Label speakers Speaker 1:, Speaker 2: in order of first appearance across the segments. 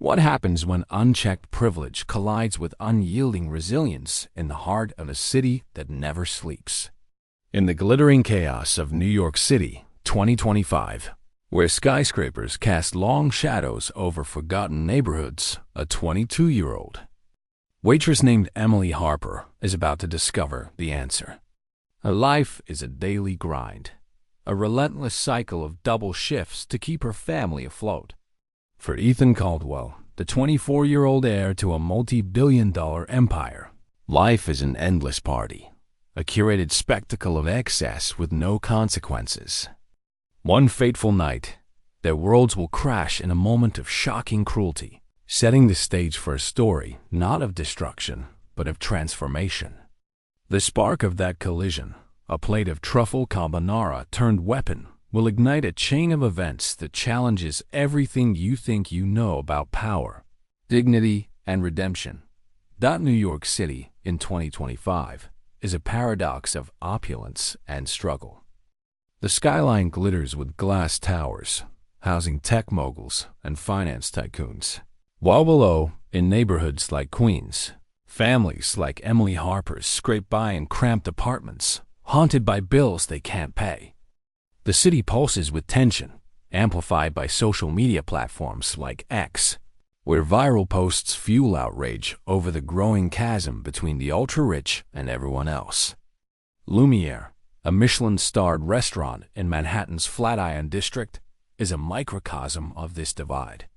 Speaker 1: What happens when unchecked privilege collides with unyielding resilience in the heart of a city that never sleeps? In the glittering chaos of New York City, 2025, where skyscrapers cast long shadows over forgotten neighborhoods, a 22-year-old waitress named Emily Harper is about to discover the answer. Her life is a daily grind, a relentless cycle of double shifts to keep her family afloat. For Ethan Caldwell, the 24-year-old heir to a multi-billion-dollar empire, life is an endless party, a curated spectacle of excess with no consequences. One fateful night, their worlds will crash in a moment of shocking cruelty, setting the stage for a story not of destruction, but of transformation. The spark of that collision, a plate of truffle carbonara turned weapon, will ignite a chain of events that challenges everything you think you know about power, dignity, and redemption. New York City in 2025 is a paradox of opulence and struggle. The skyline glitters with glass towers, housing tech moguls and finance tycoons, while below, in neighborhoods like Queens, families like Emily Harper's scrape by in cramped apartments, haunted by bills they can't pay. The city pulses with tension, amplified by social media platforms like X, where viral posts fuel outrage over the growing chasm between the ultra-rich and everyone else. Lumiere, a Michelin-starred restaurant in Manhattan's Flatiron district, is a microcosm of this divide.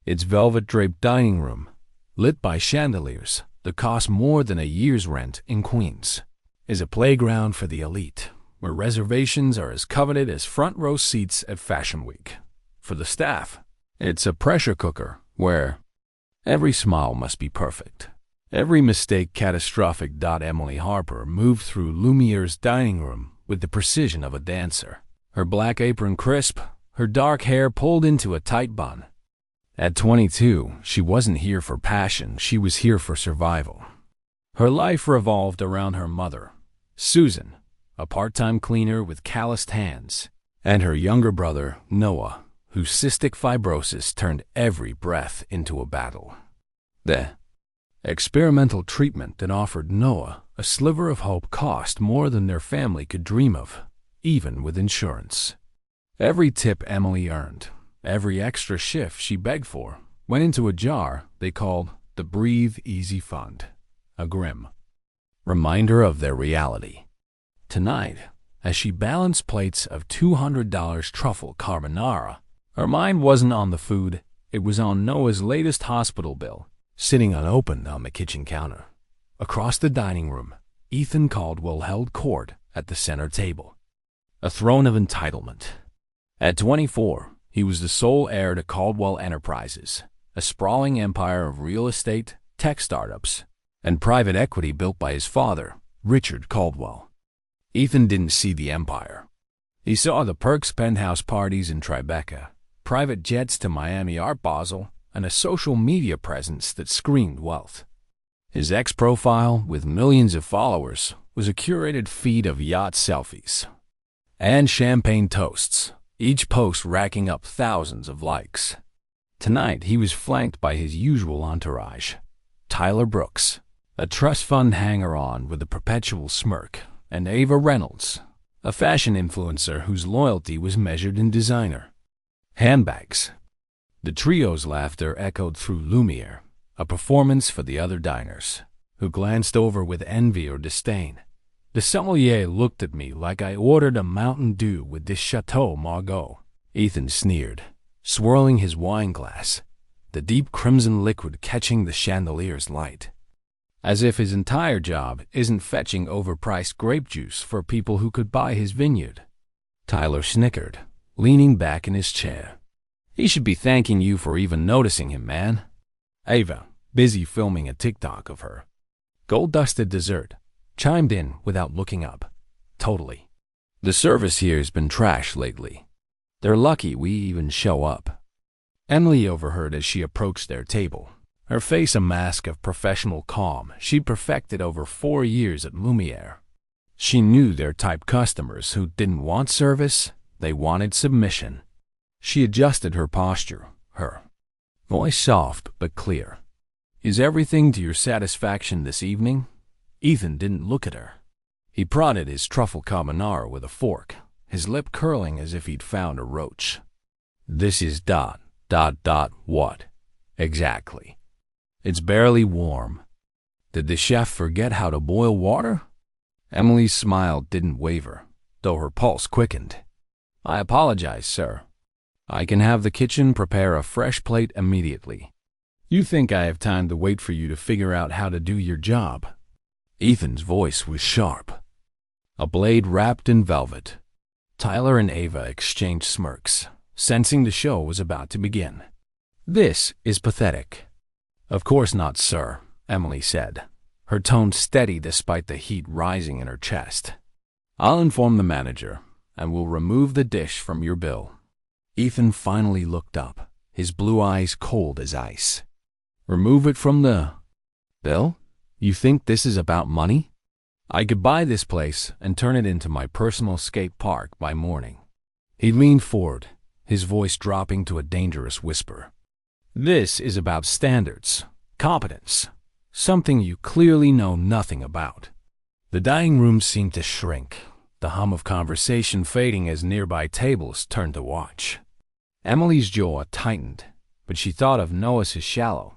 Speaker 1: Its velvet-draped dining room, lit by chandeliers that cost more than a year's rent in Queens, is a playground for the elite, where reservations are as coveted as front-row seats at Fashion Week. For the staff, it's a pressure cooker where every smile must be perfect, every mistake catastrophic. Emily Harper moved through Lumiere's dining room with the precision of a dancer, her black apron crisp, her dark hair pulled into a tight bun. At 22, she wasn't here for passion, she was here for survival. Her life revolved around her mother, Susan, a part-time cleaner with calloused hands, and her younger brother, Noah, whose cystic fibrosis turned every breath into a battle. The experimental treatment that offered Noah a sliver of hope cost more than their family could dream of, even with insurance. Every tip Emily earned, every extra shift she begged for, went into a jar they called the Breathe Easy Fund, a grim reminder of their reality. Tonight, as she balanced plates of $200 truffle carbonara, her mind wasn't on the food, it was on Noah's latest hospital bill, sitting unopened on the kitchen counter. Across the dining room, Ethan Caldwell held court at the center table, a throne of entitlement. At 24, he was the sole heir to Caldwell Enterprises, a sprawling empire of real estate, tech startups, and private equity built by his father, Richard Caldwell. Ethan didn't see the empire. He saw the Perks penthouse parties in Tribeca, private jets to Miami Art Basel, and a social media presence that screamed wealth. His X-profile, with millions of followers, was a curated feed of yacht selfies and champagne toasts, each post racking up thousands of likes. Tonight, he was flanked by his usual entourage, Tyler Brooks, a trust fund hanger-on with a perpetual smirk, and Ava Reynolds, a fashion influencer whose loyalty was measured in designer handbags. The trio's laughter echoed through Lumiere, a performance for the other diners, who glanced over with envy or disdain. The sommelier looked at me like I ordered a Mountain Dew with this Chateau Margaux. Ethan sneered, swirling his wine glass, the deep crimson liquid catching the chandelier's light. As if his entire job isn't fetching overpriced grape juice for people who could buy his vineyard. Tyler snickered, leaning back in his chair. He should be thanking you for even noticing him, man. Ava, busy filming a TikTok of her gold-dusted dessert, chimed in without looking up. Totally. The service here's been trash lately. They're lucky we even show up. Emily overheard as she approached their table, her face a mask of professional calm she'd perfected over 4 years at Lumiere. She knew their type customers who didn't want service, they wanted submission. She adjusted her posture, her Voice soft but clear. Is everything to your satisfaction this evening? Ethan didn't look at her. He prodded his truffle carbonara with a fork, his lip curling as if he'd found a roach. This is ... what? Exactly. It's barely warm. Did the chef forget how to boil water? Emily's smile didn't waver, though her pulse quickened. I apologize, sir. I can have the kitchen prepare a fresh plate immediately. You think I have time to wait for you to figure out how to do your job? Ethan's voice was sharp. A blade wrapped in velvet. Tyler and Ava exchanged smirks, sensing the show was about to begin. This is pathetic. Of course not, sir, Emily said, her tone steady despite the heat rising in her chest. I'll inform the manager, and we'll remove the dish from your bill. Ethan finally looked up, his blue eyes cold as ice. Remove it from the bill? You think this is about money? I could buy this place and turn it into my personal skate park by morning. He leaned forward, his voice dropping to a dangerous whisper. This is about standards, competence, something you clearly know nothing about. The dining room seemed to shrink, the hum of conversation fading as nearby tables turned to watch. Emily's jaw tightened, but she thought of Noah's shallow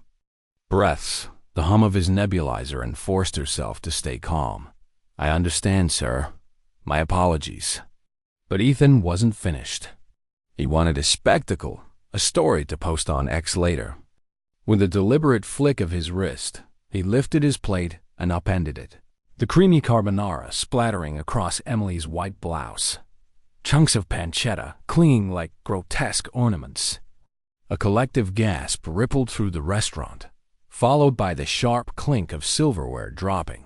Speaker 1: breaths, the hum of his nebulizer, and forced herself to stay calm. I understand, sir. My apologies. But Ethan wasn't finished. He wanted a spectacle, a story to post on X later. With a deliberate flick of his wrist, he lifted his plate and upended it, the creamy carbonara splattering across Emily's white blouse, chunks of pancetta clinging like grotesque ornaments. A collective gasp rippled through the restaurant, followed by the sharp clink of silverware dropping.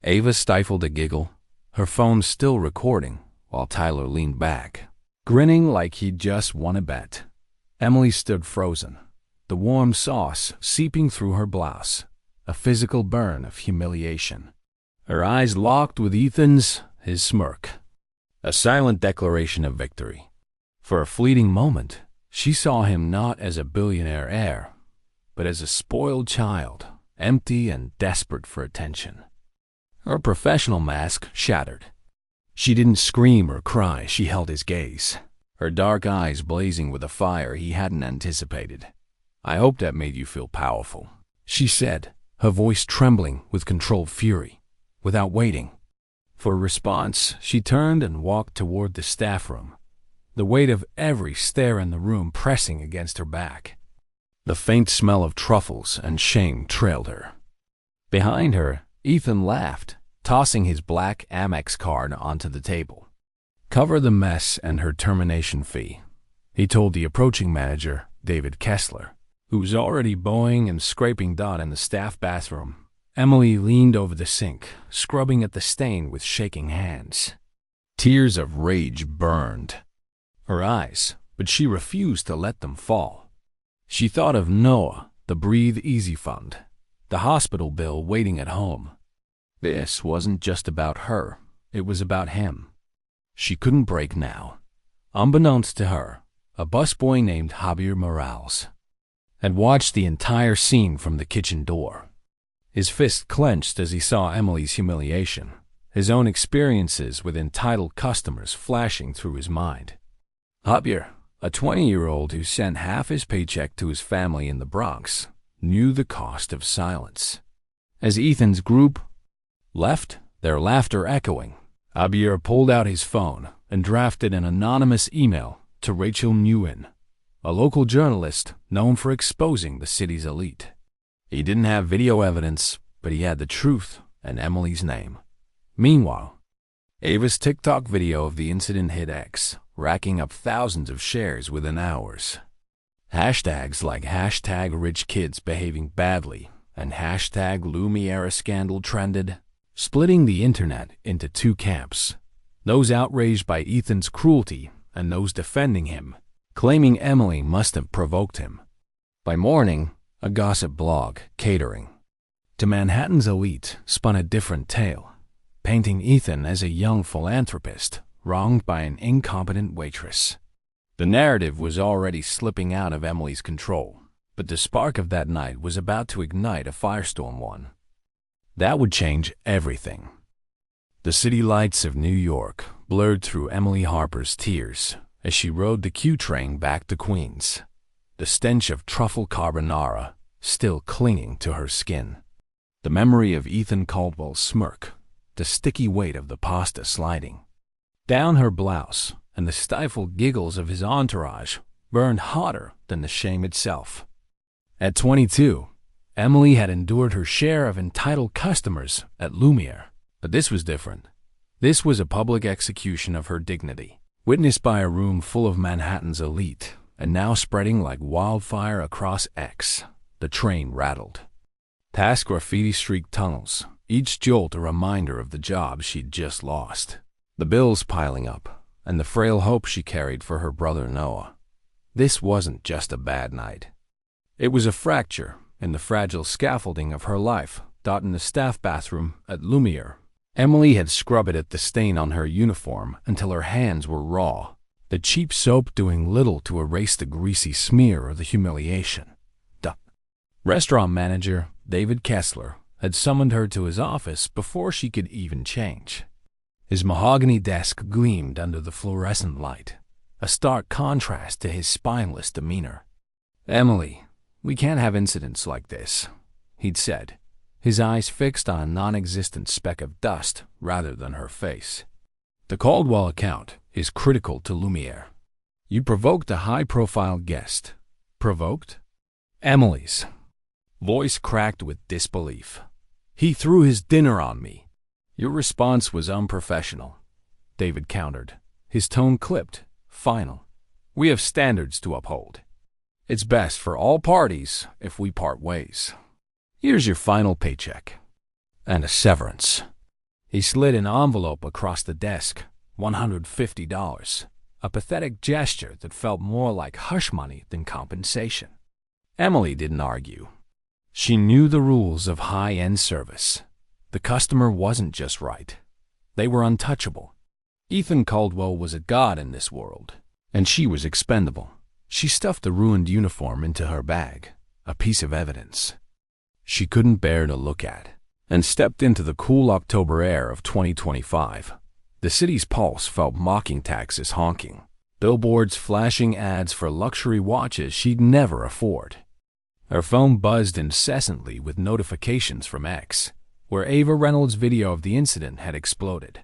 Speaker 1: Ava stifled a giggle, her phone still recording, while Tyler leaned back, grinning like he'd just won a bet. Emily stood frozen, the warm sauce seeping through her blouse, a physical burn of humiliation. Her eyes locked with Ethan's, his smirk, a silent declaration of victory. For a fleeting moment, she saw him not as a billionaire heir, but as a spoiled child, empty and desperate for attention. Her professional mask shattered. She didn't scream or cry, she held his gaze, her dark eyes blazing with a fire he hadn't anticipated. I hope that made you feel powerful, she said, her voice trembling with controlled fury. Without waiting for a response, she turned and walked toward the staff room, the weight of every stare in the room pressing against her back. The faint smell of truffles and shame trailed her. Behind her, Ethan laughed, tossing his black Amex card onto the table. Cover the mess and her termination fee, he told the approaching manager, David Kessler, who was already bowing and scraping Dot in the staff bathroom. Emily leaned over the sink, scrubbing at the stain with shaking hands. Tears of rage burned her eyes, but she refused to let them fall. She thought of Noah, the Breathe Easy Fund, the hospital bill waiting at home. This wasn't just about her, it was about him. She couldn't break now. Unbeknownst to her, a busboy named Javier Morales had watched the entire scene from the kitchen door. His fist clenched as he saw Emily's humiliation, his own experiences with entitled customers flashing through his mind. Javier, a 20-year-old who sent half his paycheck to his family in the Bronx, knew the cost of silence. As Ethan's group left, their laughter echoing, Javier pulled out his phone and drafted an anonymous email to Rachel Nguyen, a local journalist known for exposing the city's elite. He didn't have video evidence, but he had the truth and Emily's name. Meanwhile, Ava's TikTok video of the incident hit X, racking up thousands of shares within hours. Hashtags like #RichKidsBehavingBadly and #Lumiere Scandal trended, splitting the internet into two camps, those outraged by Ethan's cruelty and those defending him, claiming Emily must have provoked him. By morning, a gossip blog, Catering to Manhattan's elite, spun a different tale, painting Ethan as a young philanthropist wronged by an incompetent waitress. The narrative was already slipping out of Emily's control, But the spark of that night was about to ignite a firestorm one. That would change everything. The city lights of New York blurred through Emily Harper's tears as she rode the Q train back to Queens, the stench of truffle carbonara still clinging to her skin. The memory of Ethan Caldwell's smirk, the sticky weight of the pasta sliding down her blouse, and the stifled giggles of his entourage burned hotter than the shame itself. At 22, Emily had endured her share of entitled customers at Lumiere, but this was different. This was a public execution of her dignity, witnessed by a room full of Manhattan's elite, and now spreading like wildfire across X. The train rattled past graffiti-streaked tunnels, each jolt a reminder of the job she'd just lost, the bills piling up, and the frail hope she carried for her brother Noah. This wasn't just a bad night. It was a fracture in the fragile scaffolding of her life, dot in the staff bathroom at Lumiere. Emily had scrubbed at the stain on her uniform until her hands were raw, the cheap soap doing little to erase the greasy smear of the humiliation. The restaurant manager, David Kessler, had summoned her to his office before she could even change. His mahogany desk gleamed under the fluorescent light, a stark contrast to his spineless demeanor. "Emily, we can't have incidents like this," he'd said, his eyes fixed on a non-existent speck of dust rather than her face. "The Caldwell account is critical to Lumiere. You provoked a high-profile guest." "Provoked?" Emily's voice cracked with disbelief. "He threw his dinner on me." "Your response was unprofessional," David countered, his tone clipped, final. "We have standards to uphold. It's best for all parties if we part ways. Here's your final paycheck. And a severance." He slid an envelope across the desk, $150, a pathetic gesture that felt more like hush money than compensation. Emily didn't argue. She knew the rules of high-end service. The customer wasn't just right. They were untouchable. Ethan Caldwell was a god in this world, and she was expendable. She stuffed the ruined uniform into her bag, a piece of evidence she couldn't bear to look at, and stepped into the cool October air of 2025. The city's pulse felt mocking taxes honking, billboards flashing ads for luxury watches she'd never afford. Her phone buzzed incessantly with notifications from X, where Ava Reynolds' video of the incident had exploded.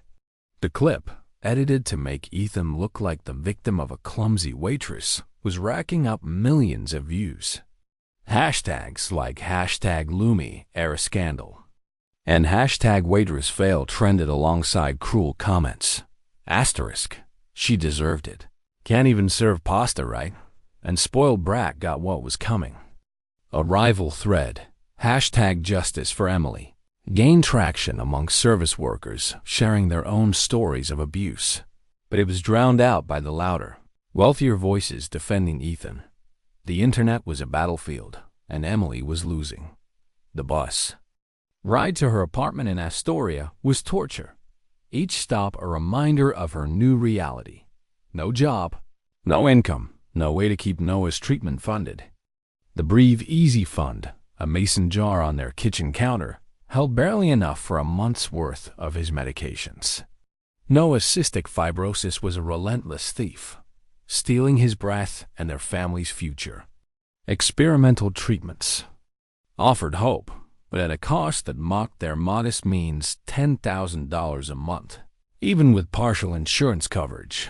Speaker 1: The clip, edited to make Ethan look like the victim of a clumsy waitress, was racking up millions of views. Hashtags like #LumiEraScandal and #WaitressFail trended alongside cruel comments. Asterisk, she deserved it. Can't even serve pasta right, and spoiled brat got what was coming. A rival thread, #Justice for Emily, gained traction among service workers sharing their own stories of abuse, but it was drowned out by the louder, wealthier voices defending Ethan. The internet was a battlefield, and Emily was losing. The bus ride to her apartment in Astoria was torture. Each stop a reminder of her new reality. No job, no income, no way to keep Noah's treatment funded. The Breathe Easy Fund, a mason jar on their kitchen counter, held barely enough for a month's worth of his medications. Noah's cystic fibrosis was a relentless thief, stealing his breath and their family's future. Experimental treatments offered hope, but at a cost that mocked their modest means, $10,000 a month, even with partial insurance coverage.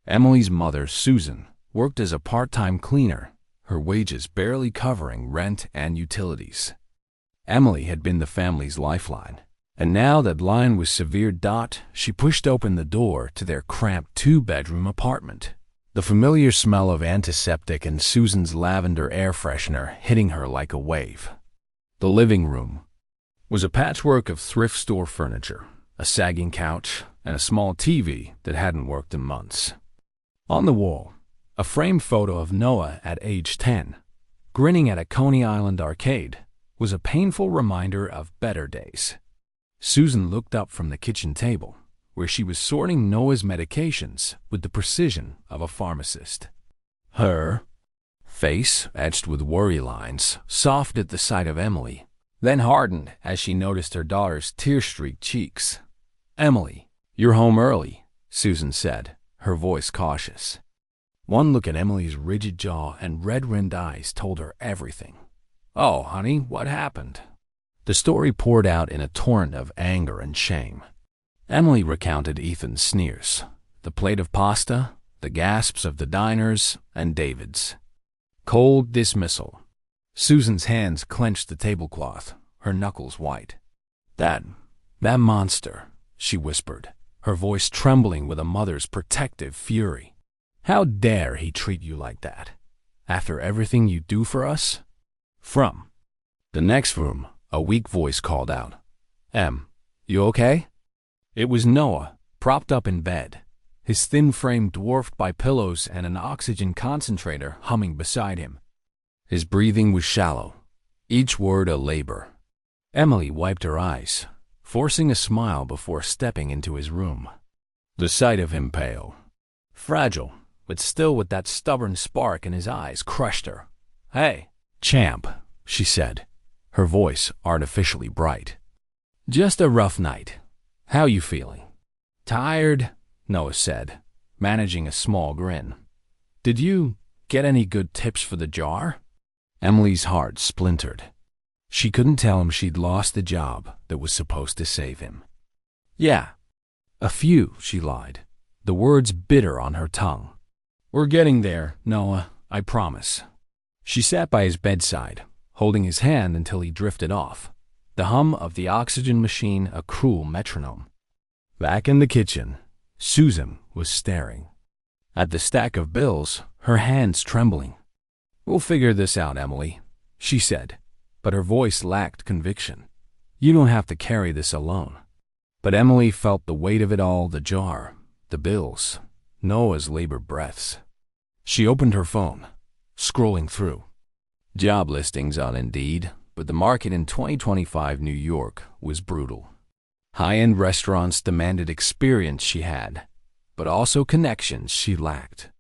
Speaker 1: Emily's mother, Susan, worked as a part-time cleaner, her wages barely covering rent and utilities. Emily had been the family's lifeline, and now that line was severed, she pushed open the door to their cramped two-bedroom apartment, the familiar smell of antiseptic and Susan's lavender air freshener hitting her like a wave. The living room was a patchwork of thrift store furniture, a sagging couch, and a small TV that hadn't worked in months. On the wall, a framed photo of Noah at age 10, grinning at a Coney Island arcade, was a painful reminder of better days. Susan looked up from the kitchen table, where she was sorting Noah's medications with the precision of a pharmacist. Her face etched with worry lines, soft at the sight of Emily, then hardened as she noticed her daughter's tear-streaked cheeks. "Emily, you're home early," Susan said, her voice cautious. One look at Emily's rigid jaw and red-rimmed eyes told her everything. "Oh, honey, what happened?" The story poured out in a torrent of anger and shame. Emily recounted Ethan's sneers, the plate of pasta, the gasps of the diners, and David's cold dismissal. Susan's hands clenched the tablecloth, her knuckles white. That monster," she whispered, her voice trembling with a mother's protective fury. "How dare he treat you like that? After everything you do for us?" From the next room, a weak voice called out, You okay?" It was Noah, propped up in bed, his thin frame dwarfed by pillows and an oxygen concentrator humming beside him. His breathing was shallow, each word a labor. Emily wiped her eyes, forcing a smile before stepping into his room. The sight of him pale, fragile, but still with that stubborn spark in his eyes, crushed her. "Hey, champ," she said, her voice artificially bright. "Just a rough night. How you feeling?" "Tired," Noah said, managing a small grin. "Did you get any good tips for the jar?" Emily's heart splintered. She couldn't tell him she'd lost the job that was supposed to save him. "Yeah, a few," she lied, the words bitter on her tongue. "We're getting there, Noah, I promise." She sat by his bedside, holding his hand until he drifted off, the hum of the oxygen machine a cruel metronome. Back in the kitchen, Susan was staring at the stack of bills, her hands trembling. "We'll figure this out, Emily," she said, but her voice lacked conviction. "You don't have to carry this alone." But Emily felt the weight of it all, the jar, the bills, Noah's labored breaths. She opened her phone, scrolling through job listings on Indeed, but the market in 2025 New York was brutal. High-end restaurants demanded experience she had, but also connections she lacked.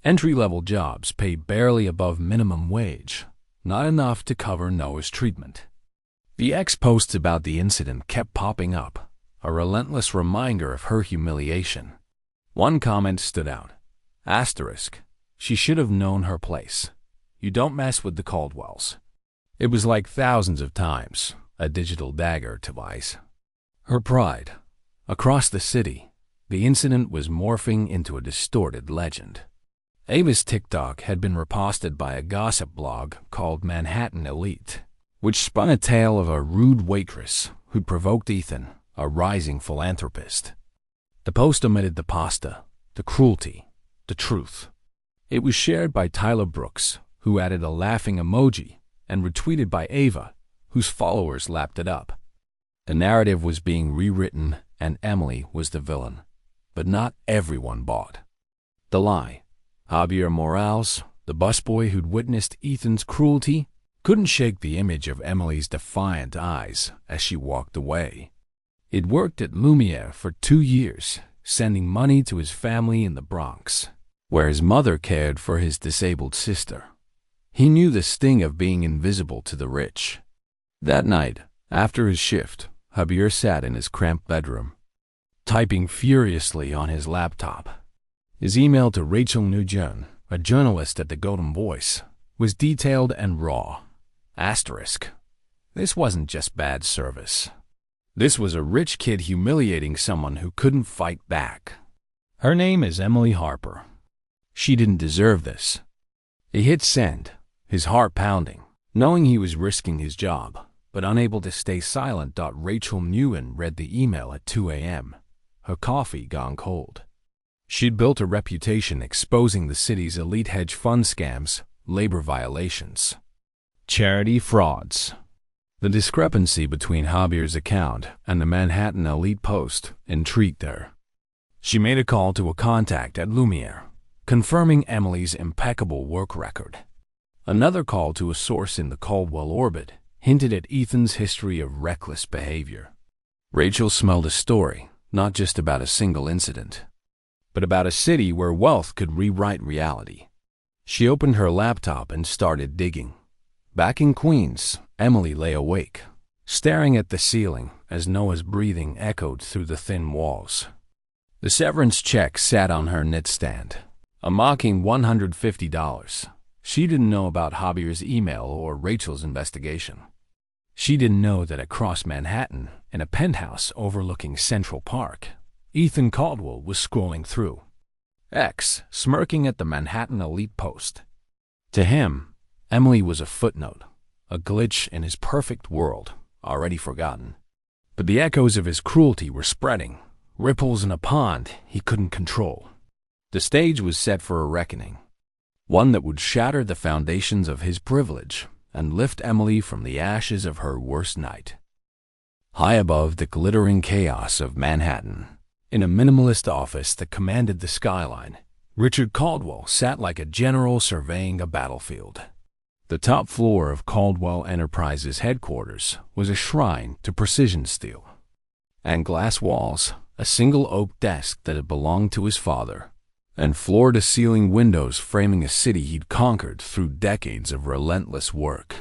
Speaker 1: Entry-level jobs paid barely above minimum wage, not enough to cover Noah's treatment. The ex-posts about the incident kept popping up, a relentless reminder of her humiliation. One comment stood out. Asterisk. She should have known her place. You don't mess with the Caldwells. It was like thousands of times, a digital dagger to Vice. Her pride. Across the city, the incident was morphing into a distorted legend. Ava's TikTok had been reposted by a gossip blog called Manhattan Elite, which spun a tale of a rude waitress who'd provoked Ethan, a rising philanthropist. The post omitted the pasta, the cruelty, the truth. It was shared by Tyler Brooks, who added a laughing emoji, and retweeted by Ava, whose followers lapped it up. The narrative was being rewritten, and Emily was the villain. But not everyone bought the lie. Javier Morales, the busboy who'd witnessed Ethan's cruelty, couldn't shake the image of Emily's defiant eyes as she walked away. He'd worked at Lumiere for 2 years, sending money to his family in the Bronx, where his mother cared for his disabled sister. He knew the sting of being invisible to the rich. That night, after his shift, Javier sat in his cramped bedroom, typing furiously on his laptop. His email to Rachel Nugent, a journalist at the Golden Voice, was detailed and raw. Asterisk. This wasn't just bad service. This was a rich kid humiliating someone who couldn't fight back. Her name is Emily Harper. She didn't deserve this. He hit send, his heart pounding, knowing he was risking his job, but unable to stay silent. Rachel Nugent read the email at 2 a.m., her coffee gone cold. She'd built a reputation exposing the city's elite hedge fund scams, labor violations, charity frauds. The discrepancy between Javier's account and the Manhattan Elite post intrigued her. She made a call to a contact at Lumiere, confirming Emily's impeccable work record. Another call to a source in the Caldwell orbit hinted at Ethan's history of reckless behavior. Rachel smelled a story, not just about a single incident, but about a city where wealth could rewrite reality. She opened her laptop and started digging. Back in Queens, Emily lay awake, staring at the ceiling as Noah's breathing echoed through the thin walls. The severance check sat on her nightstand, a mocking $150. She didn't know about Javier's email or Rachel's investigation. She didn't know that across Manhattan, in a penthouse overlooking Central Park, Ethan Caldwell was scrolling through X, smirking at the Manhattan Elite Post. To him, Emily was a footnote, a glitch in his perfect world, already forgotten. But the echoes of his cruelty were spreading, ripples in a pond he couldn't control. The stage was set for a reckoning, one that would shatter the foundations of his privilege and lift Emily from the ashes of her worst night. High above the glittering chaos of Manhattan, in a minimalist office that commanded the skyline, Richard Caldwell sat like a general surveying a battlefield. The top floor of Caldwell Enterprises headquarters was a shrine to precision steel. And glass walls, a single oak desk that had belonged to his father, and floor-to-ceiling windows framing a city he'd conquered through decades of relentless work.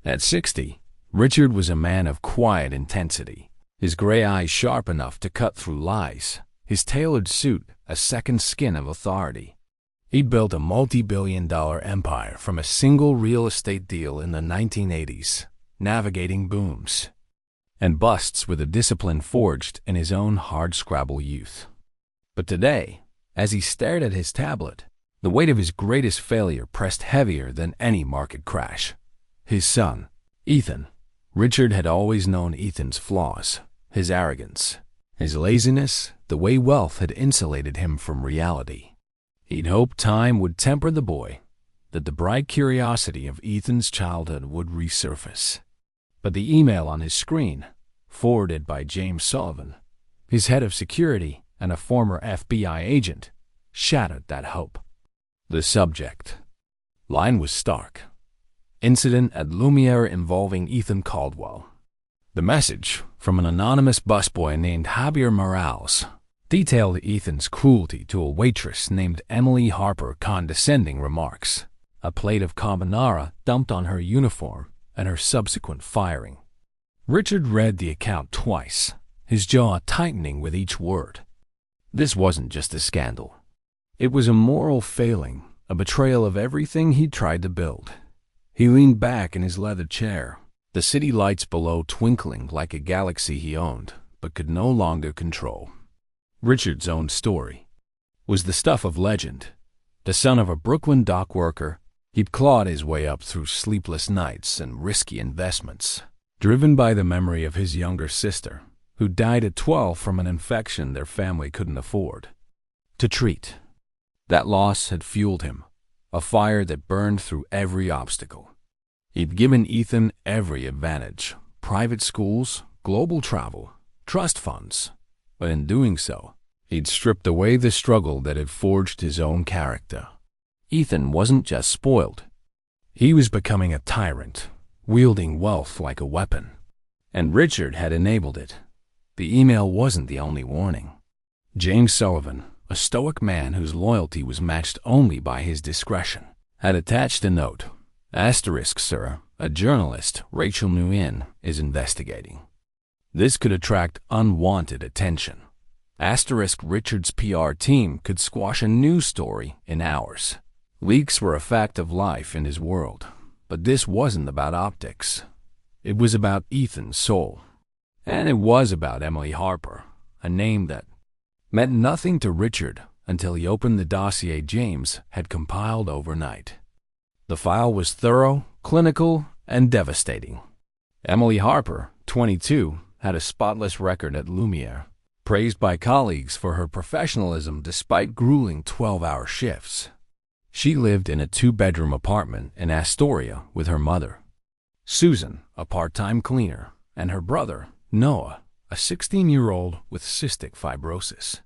Speaker 1: At 60, Richard was a man of quiet intensity, his gray eyes sharp enough to cut through lies, his tailored suit a second skin of authority. He'd built a multi-billion-dollar empire from a single real estate deal in the 1980s, navigating booms and busts with a discipline forged in his own hardscrabble youth. But today, as he stared at his tablet, the weight of his greatest failure pressed heavier than any market crash. His son, Ethan. Richard had always known Ethan's flaws, his arrogance, his laziness, the way wealth had insulated him from reality. He'd hoped time would temper the boy, that the bright curiosity of Ethan's childhood would resurface. But the email on his screen, forwarded by James Sullivan, his head of security and a former FBI agent, shattered that hope. The subject line was stark. Incident at Lumiere involving Ethan Caldwell. The message, from an anonymous busboy named Javier Morales, detailed Ethan's cruelty to a waitress named Emily Harper, condescending remarks, a plate of carbonara dumped on her uniform, and her subsequent firing. Richard read the account twice, his jaw tightening with each word. This wasn't just a scandal. It was a moral failing, a betrayal of everything he'd tried to build. He leaned back in his leather chair, the city lights below twinkling like a galaxy he owned but could no longer control. Richard's own story was the stuff of legend. The son of a Brooklyn dock worker, he'd clawed his way up through sleepless nights and risky investments, driven by the memory of his younger sister, who died at 12 from an infection their family couldn't afford to treat. That loss had fueled him, a fire that burned through every obstacle. He'd given Ethan every advantage: private schools, global travel, trust funds. But in doing so, he'd stripped away the struggle that had forged his own character. Ethan wasn't just spoiled. He was becoming a tyrant, wielding wealth like a weapon. And Richard had enabled it. The email wasn't the only warning. James Sullivan, a stoic man whose loyalty was matched only by his discretion, had attached a note. Asterisk, sir, a journalist, Rachel Nguyen, is investigating. This could attract unwanted attention. Asterisk, Richard's PR team could squash a news story in hours. Leaks were a fact of life in his world, but this wasn't about optics. It was about Ethan's soul. And it was about Emily Harper, a name that meant nothing to Richard until he opened the dossier James had compiled overnight. The file was thorough, clinical, and devastating. Emily Harper, 22, had a spotless record at Lumiere, praised by colleagues for her professionalism despite grueling 12-hour shifts. She lived in a 2-bedroom apartment in Astoria with her mother, Susan, a part-time cleaner, and her brother, Noah, a 16-year-old with cystic fibrosis.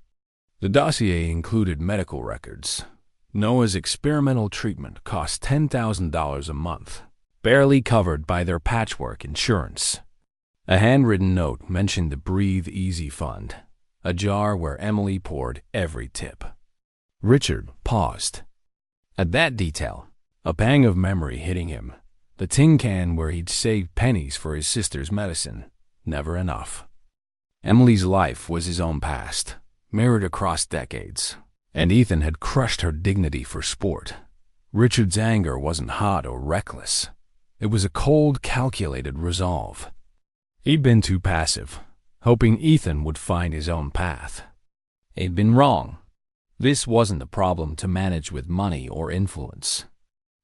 Speaker 1: The dossier included medical records. Noah's experimental treatment cost $10,000 a month, barely covered by their patchwork insurance. A handwritten note mentioned the Breathe Easy Fund, a jar where Emily poured every tip. Richard paused. At that detail, a pang of memory hitting him. The tin can where he'd saved pennies for his sister's medicine. Never enough. Emily's life was his own past, mirrored across decades, and Ethan had crushed her dignity for sport. Richard's anger wasn't hot or reckless. It was a cold, calculated resolve. He'd been too passive, hoping Ethan would find his own path. He'd been wrong. This wasn't a problem to manage with money or influence.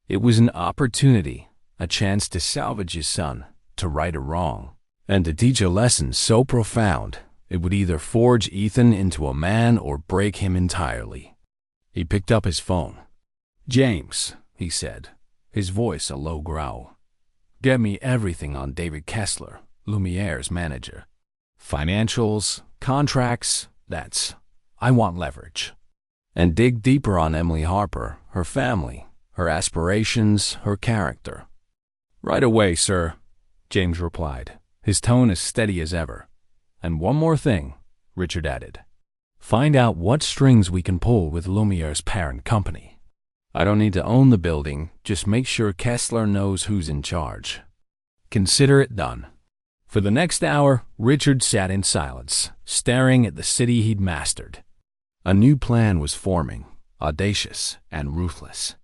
Speaker 1: It was an opportunity, a chance to salvage his son, to right a wrong, and to teach a lesson so profound it would either forge Ethan into a man or break him entirely. He picked up his phone. "James," he said, his voice a low growl. "Get me everything on David Kessler, Lumiere's manager. Financials, contracts, I want leverage. And dig deeper on Emily Harper, her family, her aspirations, her character." "Right away, sir," James replied, his tone as steady as ever. "And one more thing," Richard added. "Find out what strings we can pull with Lumiere's parent company. I don't need to own the building, just make sure Kessler knows who's in charge." Consider it done. For the next hour, Richard sat in silence, staring at the city he'd mastered. A new plan was forming, audacious and ruthless.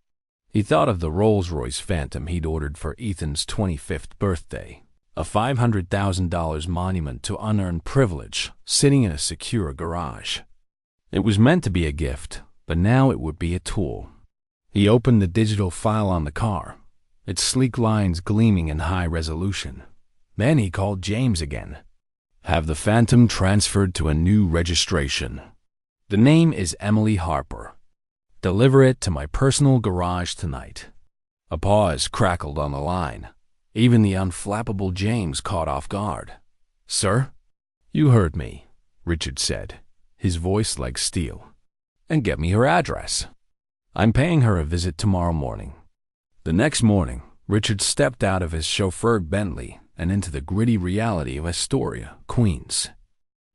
Speaker 1: He thought of the Rolls-Royce Phantom he'd ordered for Ethan's 25th birthday, a $500,000 monument to unearned privilege sitting in a secure garage. It was meant to be a gift, but now it would be a tool. He opened the digital file on the car, its sleek lines gleaming in high resolution. Then he called James again. "Have the Phantom transferred to a new registration. The name is Emily Harper. Deliver it to my personal garage tonight." A pause crackled on the line. Even the unflappable James caught off guard. "Sir?" "You heard me," Richard said, his voice like steel. "And get me her address. I'm paying her a visit tomorrow morning." The next morning, Richard stepped out of his chauffeured Bentley and into the gritty reality of Astoria, Queens.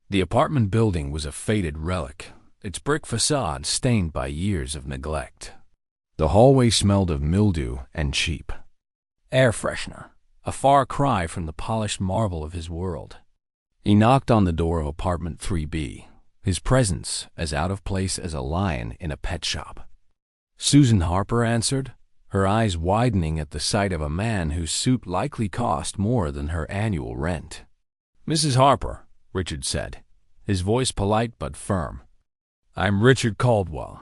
Speaker 1: The apartment building was a faded relic, its brick facade stained by years of neglect. The hallway smelled of mildew and cheap air freshener, a far cry from the polished marble of his world. He knocked on the door of apartment 3B, his presence as out of place as a lion in a pet shop. Susan Harper answered, her eyes widening at the sight of a man whose suit likely cost more than her annual rent. "Mrs. Harper," Richard said, his voice polite but firm. "I'm Richard Caldwell.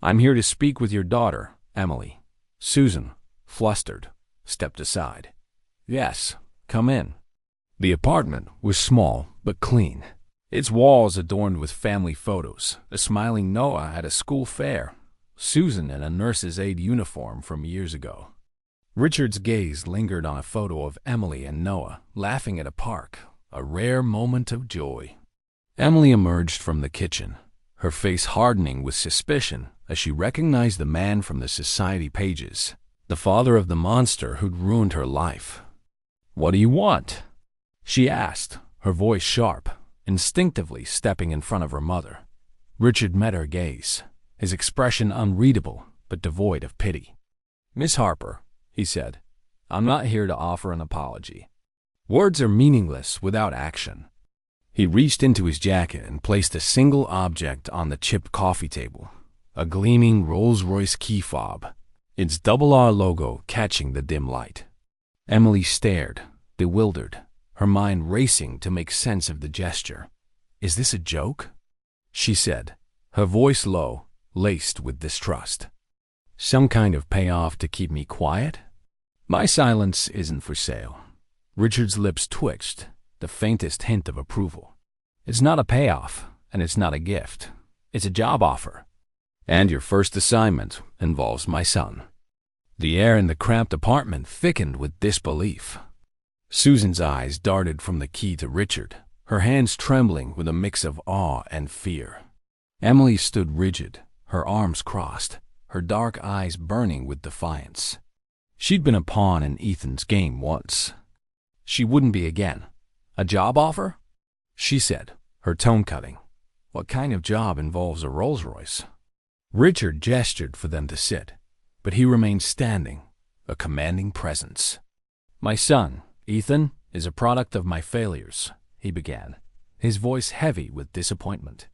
Speaker 1: I'm here to speak with your daughter, Emily." Susan, flustered, stepped aside. "Yes, come in." The apartment was small but clean, its walls adorned with family photos, a smiling Noah at a school fair, Susan in a nurse's aide uniform from years ago. Richard's gaze lingered on a photo of Emily and Noah laughing at a park, a rare moment of joy. Emily emerged from the kitchen, her face hardening with suspicion as she recognized the man from the society pages, the father of the monster who'd ruined her life. "What do you want?" she asked, her voice sharp, instinctively stepping in front of her mother. Richard met her gaze, his expression unreadable but devoid of pity. "Miss Harper," he said, "I'm not here to offer an apology. Words are meaningless without action." He reached into his jacket and placed a single object on the chipped coffee table, a gleaming Rolls-Royce key fob, its double R logo catching the dim light. Emily stared, bewildered, her mind racing to make sense of the gesture. "Is this a joke?" she said, her voice low, laced with distrust. "Some kind of payoff to keep me quiet?" "My silence isn't for sale." Richard's lips twitched, the faintest hint of approval. "It's not a payoff, and it's not a gift. It's a job offer. And your first assignment involves my son." The air in the cramped apartment thickened with disbelief. Susan's eyes darted from the key to Richard, her hands trembling with a mix of awe and fear. Emily stood rigid, her arms crossed, her dark eyes burning with defiance. She'd been a pawn in Ethan's game once. She wouldn't be again. "A job offer?" she said, her tone cutting. "What kind of job involves a Rolls-Royce?" Richard gestured for them to sit. but he remained standing, a commanding presence. "My son, Ethan, is a product of my failures," he began, his voice heavy with disappointment.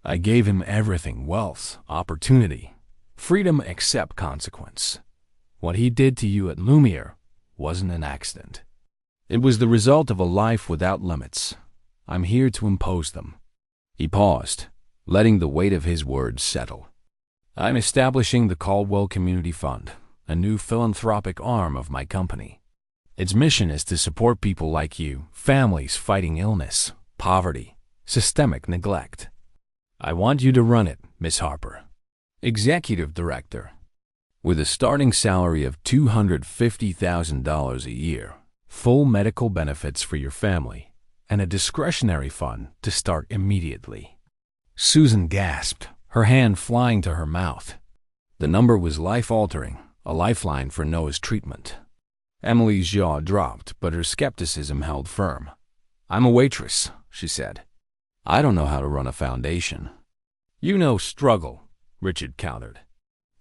Speaker 1: "I gave him everything: wealth, opportunity, freedom except consequence. What he did to you at Lumiere wasn't an accident. It was the result of a life without limits. I'm here to impose them." He paused, letting the weight of his words settle. "I'm establishing the Caldwell Community Fund, a new philanthropic arm of my company. Its mission is to support people like you, families fighting illness, poverty, systemic neglect. I want you to run it, Miss Harper. Executive Director. With a starting salary of $250,000 a year, full medical benefits for your family, and a discretionary fund to start immediately." Susan gasped, her hand flying to her mouth. The number was life-altering, a lifeline for Noah's treatment. Emily's jaw dropped, but her skepticism held firm. "I'm a waitress," she said. "I don't know how to run a foundation." "You know struggle," Richard countered.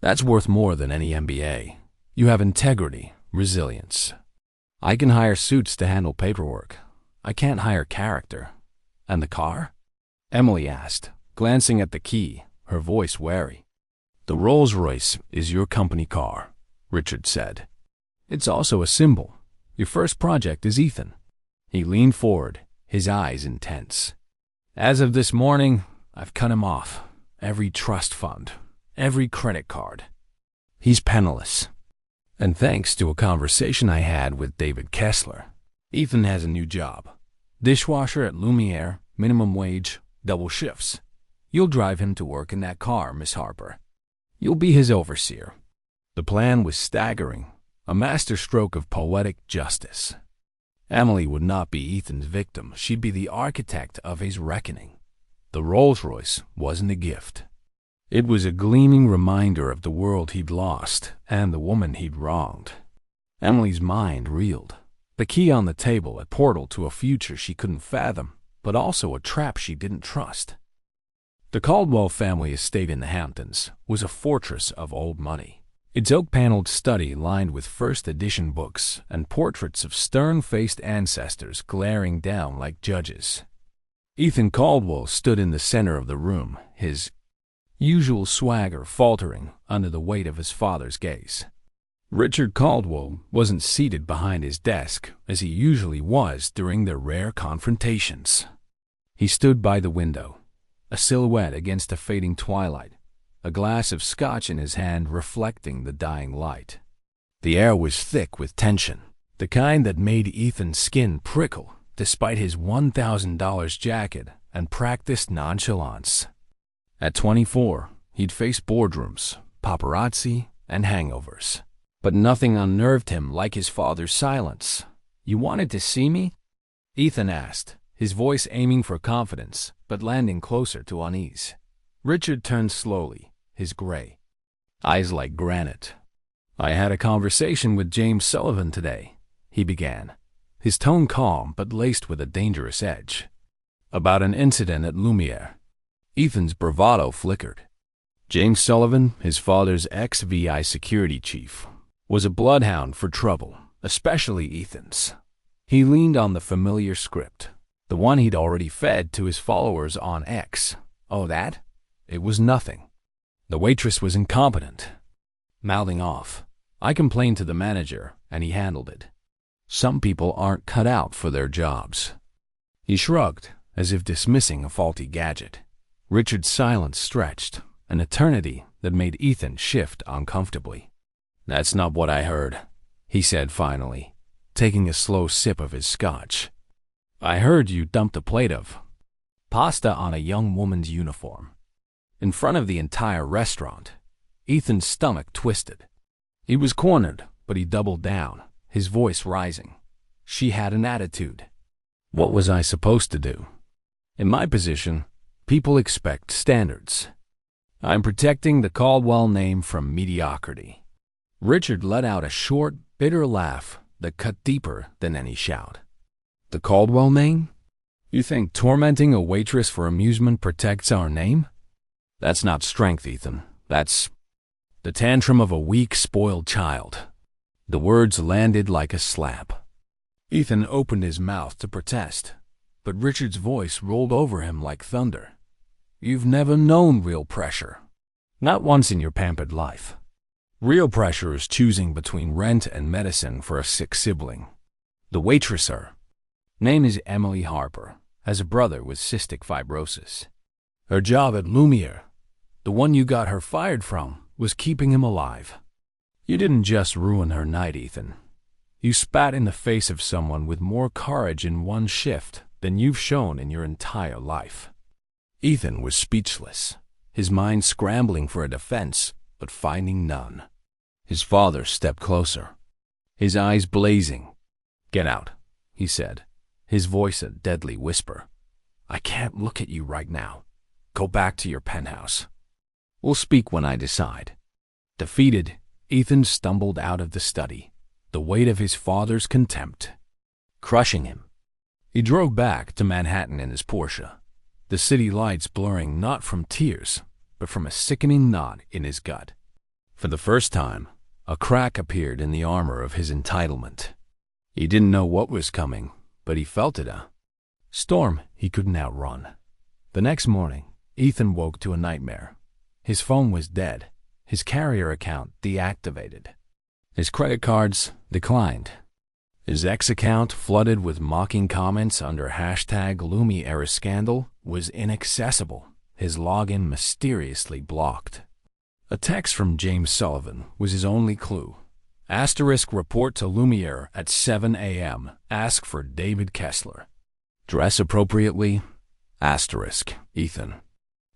Speaker 1: "That's worth more than any MBA. You have integrity, resilience. I can hire suits to handle paperwork. I can't hire character." "And the car?" Emily asked, glancing at the key, her voice wary. "The Rolls-Royce is your company car," Richard said. "It's also a symbol. Your first project is Ethan." He leaned forward, his eyes intense. "As of this morning, I've cut him off. Every trust fund, every credit card. He's penniless. And thanks to a conversation I had with David Kessler, Ethan has a new job. Dishwasher at Lumiere, minimum wage, double shifts. You'll drive him to work in that car, Miss Harper. You'll be his overseer." The plan was staggering, a masterstroke of poetic justice. Emily would not be Ethan's victim. She'd be the architect of his reckoning. The Rolls-Royce wasn't a gift. It was a gleaming reminder of the world he'd lost and the woman he'd wronged. Emily's mind reeled. The key on the table, a portal to a future she couldn't fathom, but also a trap she didn't trust. The Caldwell family estate in the Hamptons was a fortress of old money. Its oak-paneled study lined with first-edition books and portraits of stern-faced ancestors glaring down like judges. Ethan Caldwell stood in the center of the room, his usual swagger faltering under the weight of his father's gaze. Richard Caldwell wasn't seated behind his desk as he usually was during their rare confrontations. He stood by the window, a silhouette against a fading twilight, a glass of scotch in his hand reflecting the dying light. The air was thick with tension, the kind that made Ethan's skin prickle despite his $1,000 jacket and practiced nonchalance. At 24, he'd faced boardrooms, paparazzi, and hangovers. But nothing unnerved him like his father's silence. "You wanted to see me?" Ethan asked, his voice aiming for confidence, but landing closer to unease. Richard turned slowly, his gray eyes like granite. "I had a conversation with James Sullivan today," he began, his tone calm but laced with a dangerous edge. "About an incident at Lumiere." Ethan's bravado flickered. James Sullivan, his father's ex-VI security chief, was a bloodhound for trouble, especially Ethan's. He leaned on the familiar script, the one he'd already fed to his followers on X. Oh, that? It was nothing. The waitress was incompetent. Mouthing off, I complained to the manager, and he handled it. Some people aren't cut out for their jobs. He shrugged, as if dismissing a faulty gadget. Richard's silence stretched, an eternity that made Ethan shift uncomfortably. "That's not what I heard," he said finally, taking a slow sip of his scotch. "I heard you dumped a plate of pasta on a young woman's uniform in front of the entire restaurant." Ethan's stomach twisted. He was cornered, but he doubled down, his voice rising. "She had an attitude. What was I supposed to do? In my position, people expect standards. I'm protecting the Caldwell name from mediocrity." Richard let out a short, bitter laugh that cut deeper than any shout. "The Caldwell name? You think tormenting a waitress for amusement protects our name? That's not strength, Ethan. That's the tantrum of a weak, spoiled child. The words landed like a slap. Ethan opened his mouth to protest, but Richard's voice rolled over him like thunder. You've never known real pressure. Not once in your pampered life. Real pressure is choosing between rent and medicine for a sick sibling. The waitress, her name is Emily Harper, has a brother with cystic fibrosis. Her job at Lumiere, the one you got her fired from, was keeping him alive. You didn't just ruin her night, Ethan. You spat in the face of someone with more courage in one shift than you've shown in your entire life. Ethan was speechless, his mind scrambling for a defense, but finding none. His father stepped closer, his eyes blazing. Get out, he said, his voice a deadly whisper. I can't look at you right now. Go back to your penthouse. We'll speak when I decide. Defeated, Ethan stumbled out of the study, the weight of his father's contempt crushing him. He drove back to Manhattan in his Porsche, the city lights blurring not from tears, but from a sickening knot in his gut. For the first time, a crack appeared in the armor of his entitlement. He didn't know what was coming, but he felt it, a storm he couldn't outrun. The next morning, Ethan woke to a nightmare. His phone was dead, his carrier account deactivated. His credit cards declined. His ex account, flooded with mocking comments under hashtag Lumiere scandal, was inaccessible, his login mysteriously blocked. A text from James Sullivan was his only clue. Asterisk report to Lumiere at 7 a.m. Ask for David Kessler. Dress appropriately. Asterisk. Ethan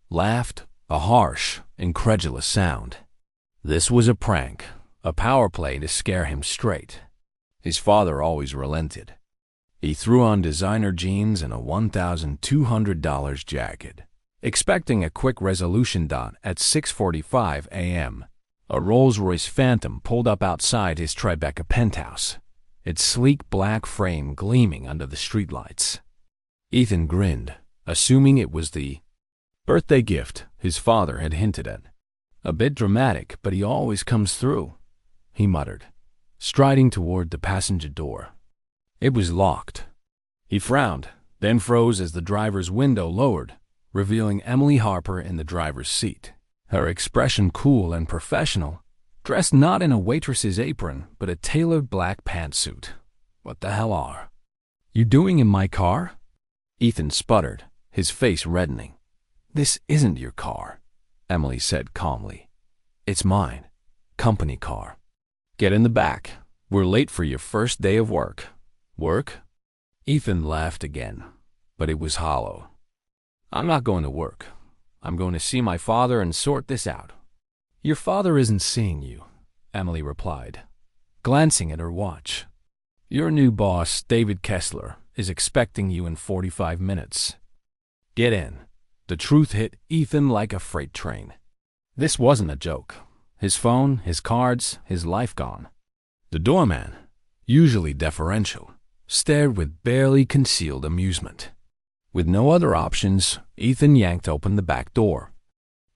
Speaker 1: laughed, a harsh, incredulous sound. This was a prank, a power play to scare him straight. His father always relented. He threw on designer jeans and a $1,200 jacket, expecting a quick resolution dot at 6:45 a.m. A Rolls-Royce Phantom pulled up outside his Tribeca penthouse, its sleek black frame gleaming under the streetlights. Ethan grinned, assuming it was the birthday gift his father had hinted at. A bit dramatic, but he always comes through, he muttered, striding toward the passenger door. It was locked. He frowned, then froze as the driver's window lowered, revealing Emily Harper in the driver's seat, her expression cool and professional, dressed not in a waitress's apron, but a tailored black pantsuit. What the hell are you doing in my car? Ethan sputtered, his face reddening. This isn't your car, Emily said calmly. It's mine. Company car. Get in the back. We're late for your first day of work. Work? Ethan laughed again, but it was hollow. I'm not going to work. I'm going to see my father and sort this out. Your father isn't seeing you, Emily replied, glancing at her watch. Your new boss, David Kessler, is expecting you in 45 minutes. Get in. The truth hit Ethan like a freight train. This wasn't a joke. His phone, his cards, his life gone. The doorman, usually deferential, stared with barely concealed amusement. With no other options, Ethan yanked open the back door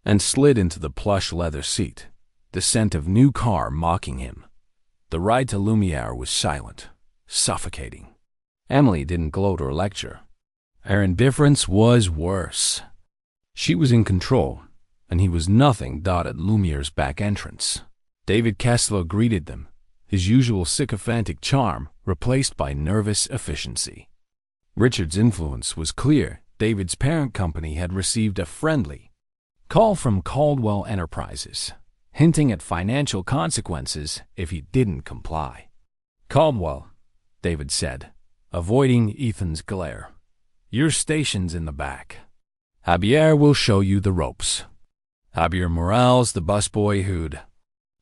Speaker 1: and slid into the plush leather seat, the scent of new car mocking him. The ride to Lumiere was silent, suffocating. Emily didn't gloat or lecture. Her indifference was worse. She was in control, and he was nothing at Lumiere's back entrance. David Kessler greeted them, his usual sycophantic charm replaced by nervous efficiency. Richard's influence was clear. David's parent company had received a friendly call from Caldwell Enterprises, hinting at financial consequences if he didn't comply. Caldwell, David said, avoiding Ethan's glare. Your station's in the back. Javier will show you the ropes. Javier Morales, the busboy who'd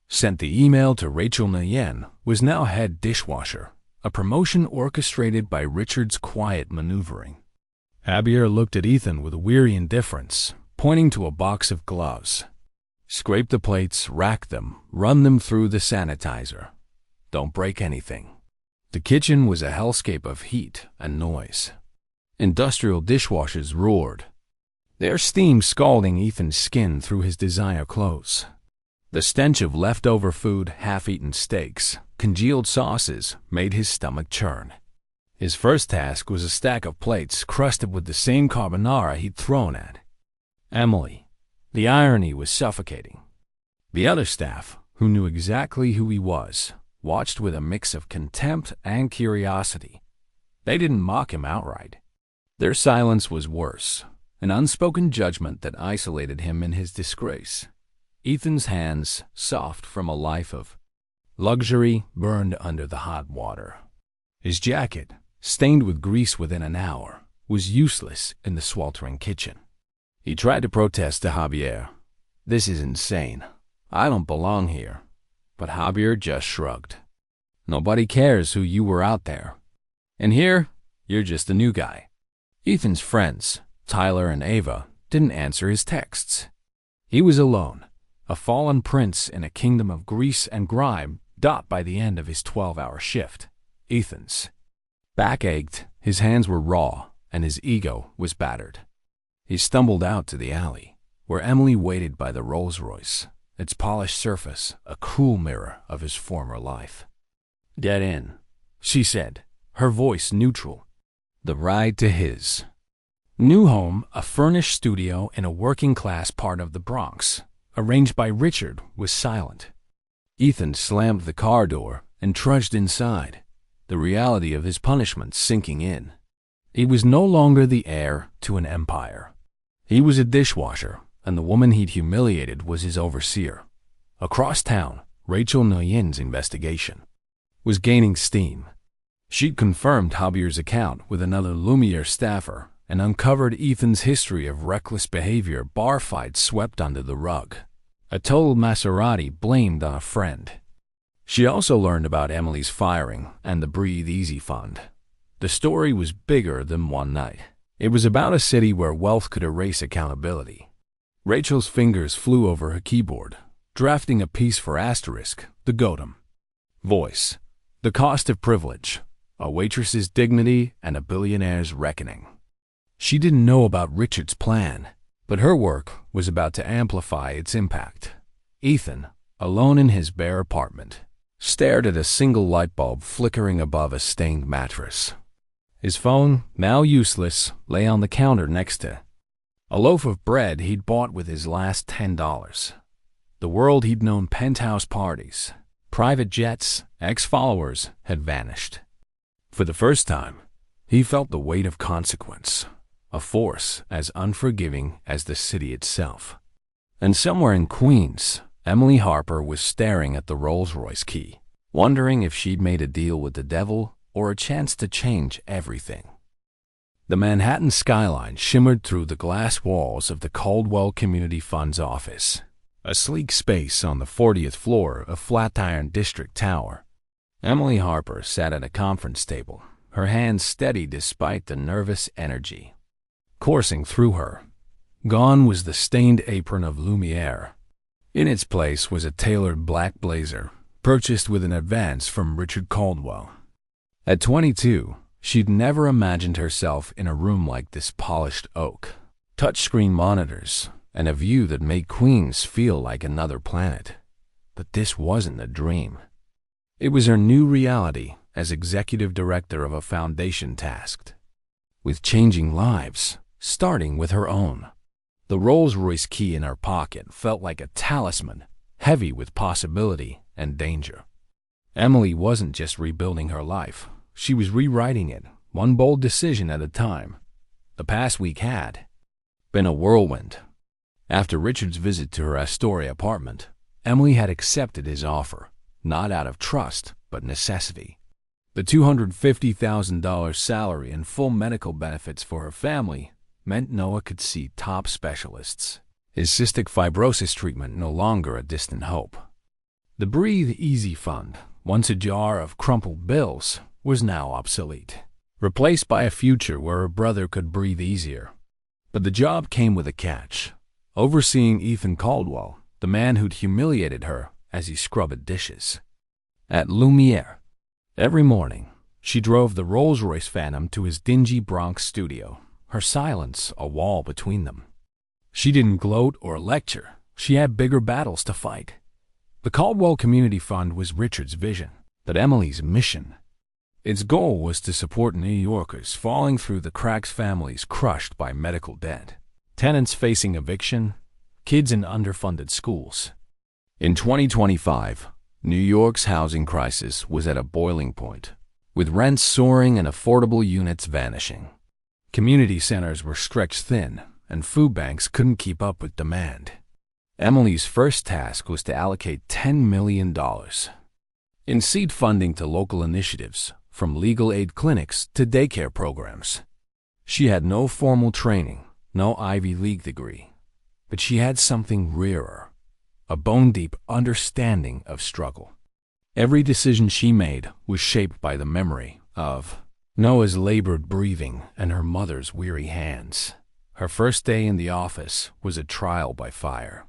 Speaker 1: sent the email to Rachel Nguyen, was now head dishwasher, a promotion orchestrated by Richard's quiet maneuvering. Javier looked at Ethan with weary indifference, pointing to a box of gloves. Scrape the plates, rack them, run them through the sanitizer. Don't break anything. The kitchen was a hellscape of heat and noise. Industrial dishwashers roared, their steam scalding Ethan's skin through his designer clothes. The stench of leftover food, half-eaten steaks, congealed sauces made his stomach churn. His first task was a stack of plates crusted with the same carbonara he'd thrown at Emily. The irony was suffocating. The other staff, who knew exactly who he was, watched with a mix of contempt and curiosity. They didn't mock him outright. Their silence was worse, an unspoken judgment that isolated him in his disgrace. Ethan's hands, soft from a life of luxury, burned under the hot water. His jacket, stained with grease within an hour, was useless in the sweltering kitchen. He tried to protest to Javier. "This is insane. I don't belong here." But Javier just shrugged. "Nobody cares who you were out there. And here, you're just a new guy." Ethan's friends, Tyler and Ava, didn't answer his texts. He was alone, a fallen prince in a kingdom of grease and grime, by the end of his 12-hour shift. Ethan's back ached, his hands were raw, and his ego was battered. He stumbled out to the alley, where Emily waited by the Rolls-Royce, its polished surface a cruel mirror of his former life. "Get in," she said, her voice neutral. The ride to his new home, a furnished studio in a working-class part of the Bronx, arranged by Richard, was silent. Ethan slammed the car door and trudged inside, the reality of his punishment sinking in. He was no longer the heir to an empire. He was a dishwasher, and the woman he'd humiliated was his overseer. Across town, Rachel Nguyen's investigation was gaining steam. She'd confirmed Javier's account with another Lumiere staffer and uncovered Ethan's history of reckless behavior, bar fights swept under the rug, a total Maserati blamed on a friend. She also learned about Emily's firing and the Breathe Easy Fund. The story was bigger than one night. It was about a city where wealth could erase accountability. Rachel's fingers flew over her keyboard, drafting a piece for Asterisk, the Godum. Voice: the cost of privilege, a waitress's dignity, and a billionaire's reckoning. She didn't know about Richard's plan, but her work was about to amplify its impact. Ethan, alone in his bare apartment, stared at a single light bulb flickering above a stained mattress. His phone, now useless, lay on the counter next to a loaf of bread he'd bought with his last $10. The world he'd known, penthouse parties, private jets, ex-followers, had vanished. For the first time, he felt the weight of consequence, a force as unforgiving as the city itself. And somewhere in Queens, Emily Harper was staring at the Rolls-Royce key, wondering if she'd made a deal with the devil or a chance to change everything. The Manhattan skyline shimmered through the glass walls of the Caldwell Community Fund's office, a sleek space on the 40th floor of Flatiron District Tower. Emily Harper sat at a conference table, her hands steady despite the nervous energy coursing through her. Gone was the stained apron of Lumiere. In its place was a tailored black blazer, purchased with an advance from Richard Caldwell. At 22, she'd never imagined herself in a room like this: polished oak, touchscreen monitors, and a view that made Queens feel like another planet. But this wasn't a dream. It was her new reality as executive director of a foundation tasked with changing lives, starting with her own. The Rolls-Royce key in her pocket felt like a talisman, heavy with possibility and danger. Emily wasn't just rebuilding her life. She was rewriting it, one bold decision at a time. The past week had been a whirlwind. After Richard's visit to her Astoria apartment, Emily had accepted his offer, not out of trust, but necessity. The $250,000 salary and full medical benefits for her family meant Noah could see top specialists. His cystic fibrosis treatment no longer a distant hope. The Breathe Easy Fund, once a jar of crumpled bills, was now obsolete, replaced by a future where her brother could breathe easier. But the job came with a catch: overseeing Ethan Caldwell, the man who'd humiliated her as he scrubbed dishes at Lumiere. Every morning, she drove the Rolls-Royce Phantom to his dingy Bronx studio, her silence a wall between them. She didn't gloat or lecture. She had bigger battles to fight. The Caldwell Community Fund was Richard's vision, but Emily's mission. Its goal was to support New Yorkers falling through the cracks, families crushed by medical debt, tenants facing eviction, kids in underfunded schools. In 2025, New York's housing crisis was at a boiling point, with rents soaring and affordable units vanishing. Community centers were stretched thin, and food banks couldn't keep up with demand. Emily's first task was to allocate $10 million in seed funding to local initiatives, from legal aid clinics to daycare programs. She had no formal training, no Ivy League degree, but she had something rarer, a bone-deep understanding of struggle. Every decision she made was shaped by the memory of Noah's labored breathing and her mother's weary hands. Her first day in the office was a trial by fire.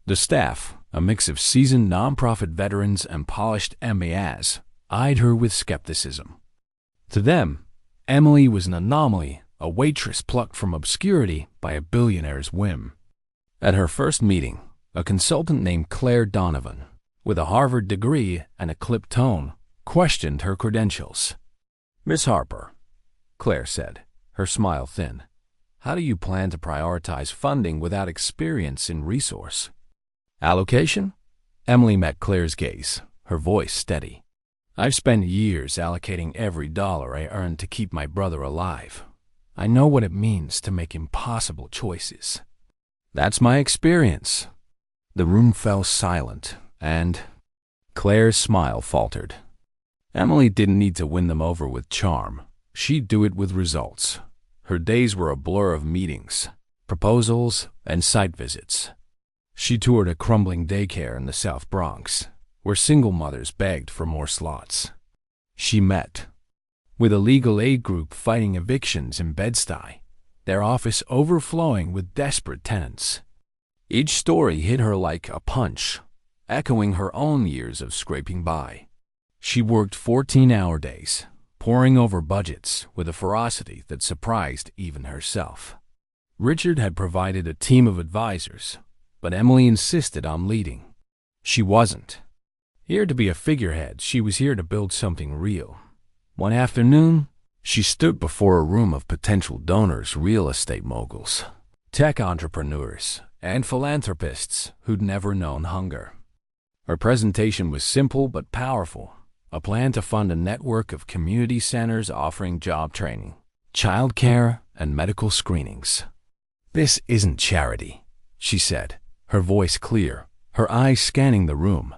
Speaker 1: The staff, a mix of seasoned nonprofit veterans and polished MBAs, eyed her with skepticism. To them, Emily was an anomaly, a waitress plucked from obscurity by a billionaire's whim. At her first meeting, a consultant named Claire Donovan, with a Harvard degree and a clipped tone, questioned her credentials. "Miss Harper," Claire said, her smile thin, "how do you plan to prioritize funding without experience in resource allocation?" Emily met Claire's gaze, her voice steady. "I've spent years allocating every dollar I earned to keep my brother alive. I know what it means to make impossible choices." "That's my experience." The room fell silent, and Claire's smile faltered. Emily didn't need to win them over with charm. She'd do it with results. Her days were a blur of meetings, proposals, and site visits. She toured a crumbling daycare in the South Bronx, where single mothers begged for more slots. She met with a legal aid group fighting evictions in Bed-Stuy, their office overflowing with desperate tenants. Each story hit her like a punch, echoing her own years of scraping by. She worked 14-hour days, poring over budgets with a ferocity that surprised even herself. Richard had provided a team of advisors, but Emily insisted on leading. She wasn't here to be a figurehead. She was here to build something real. One afternoon, she stood before a room of potential donors, real estate moguls, tech entrepreneurs, and philanthropists who'd never known hunger. Her presentation was simple but powerful. A plan to fund a network of community centers offering job training, childcare, and medical screenings. "This isn't charity," she said, her voice clear, her eyes scanning the room.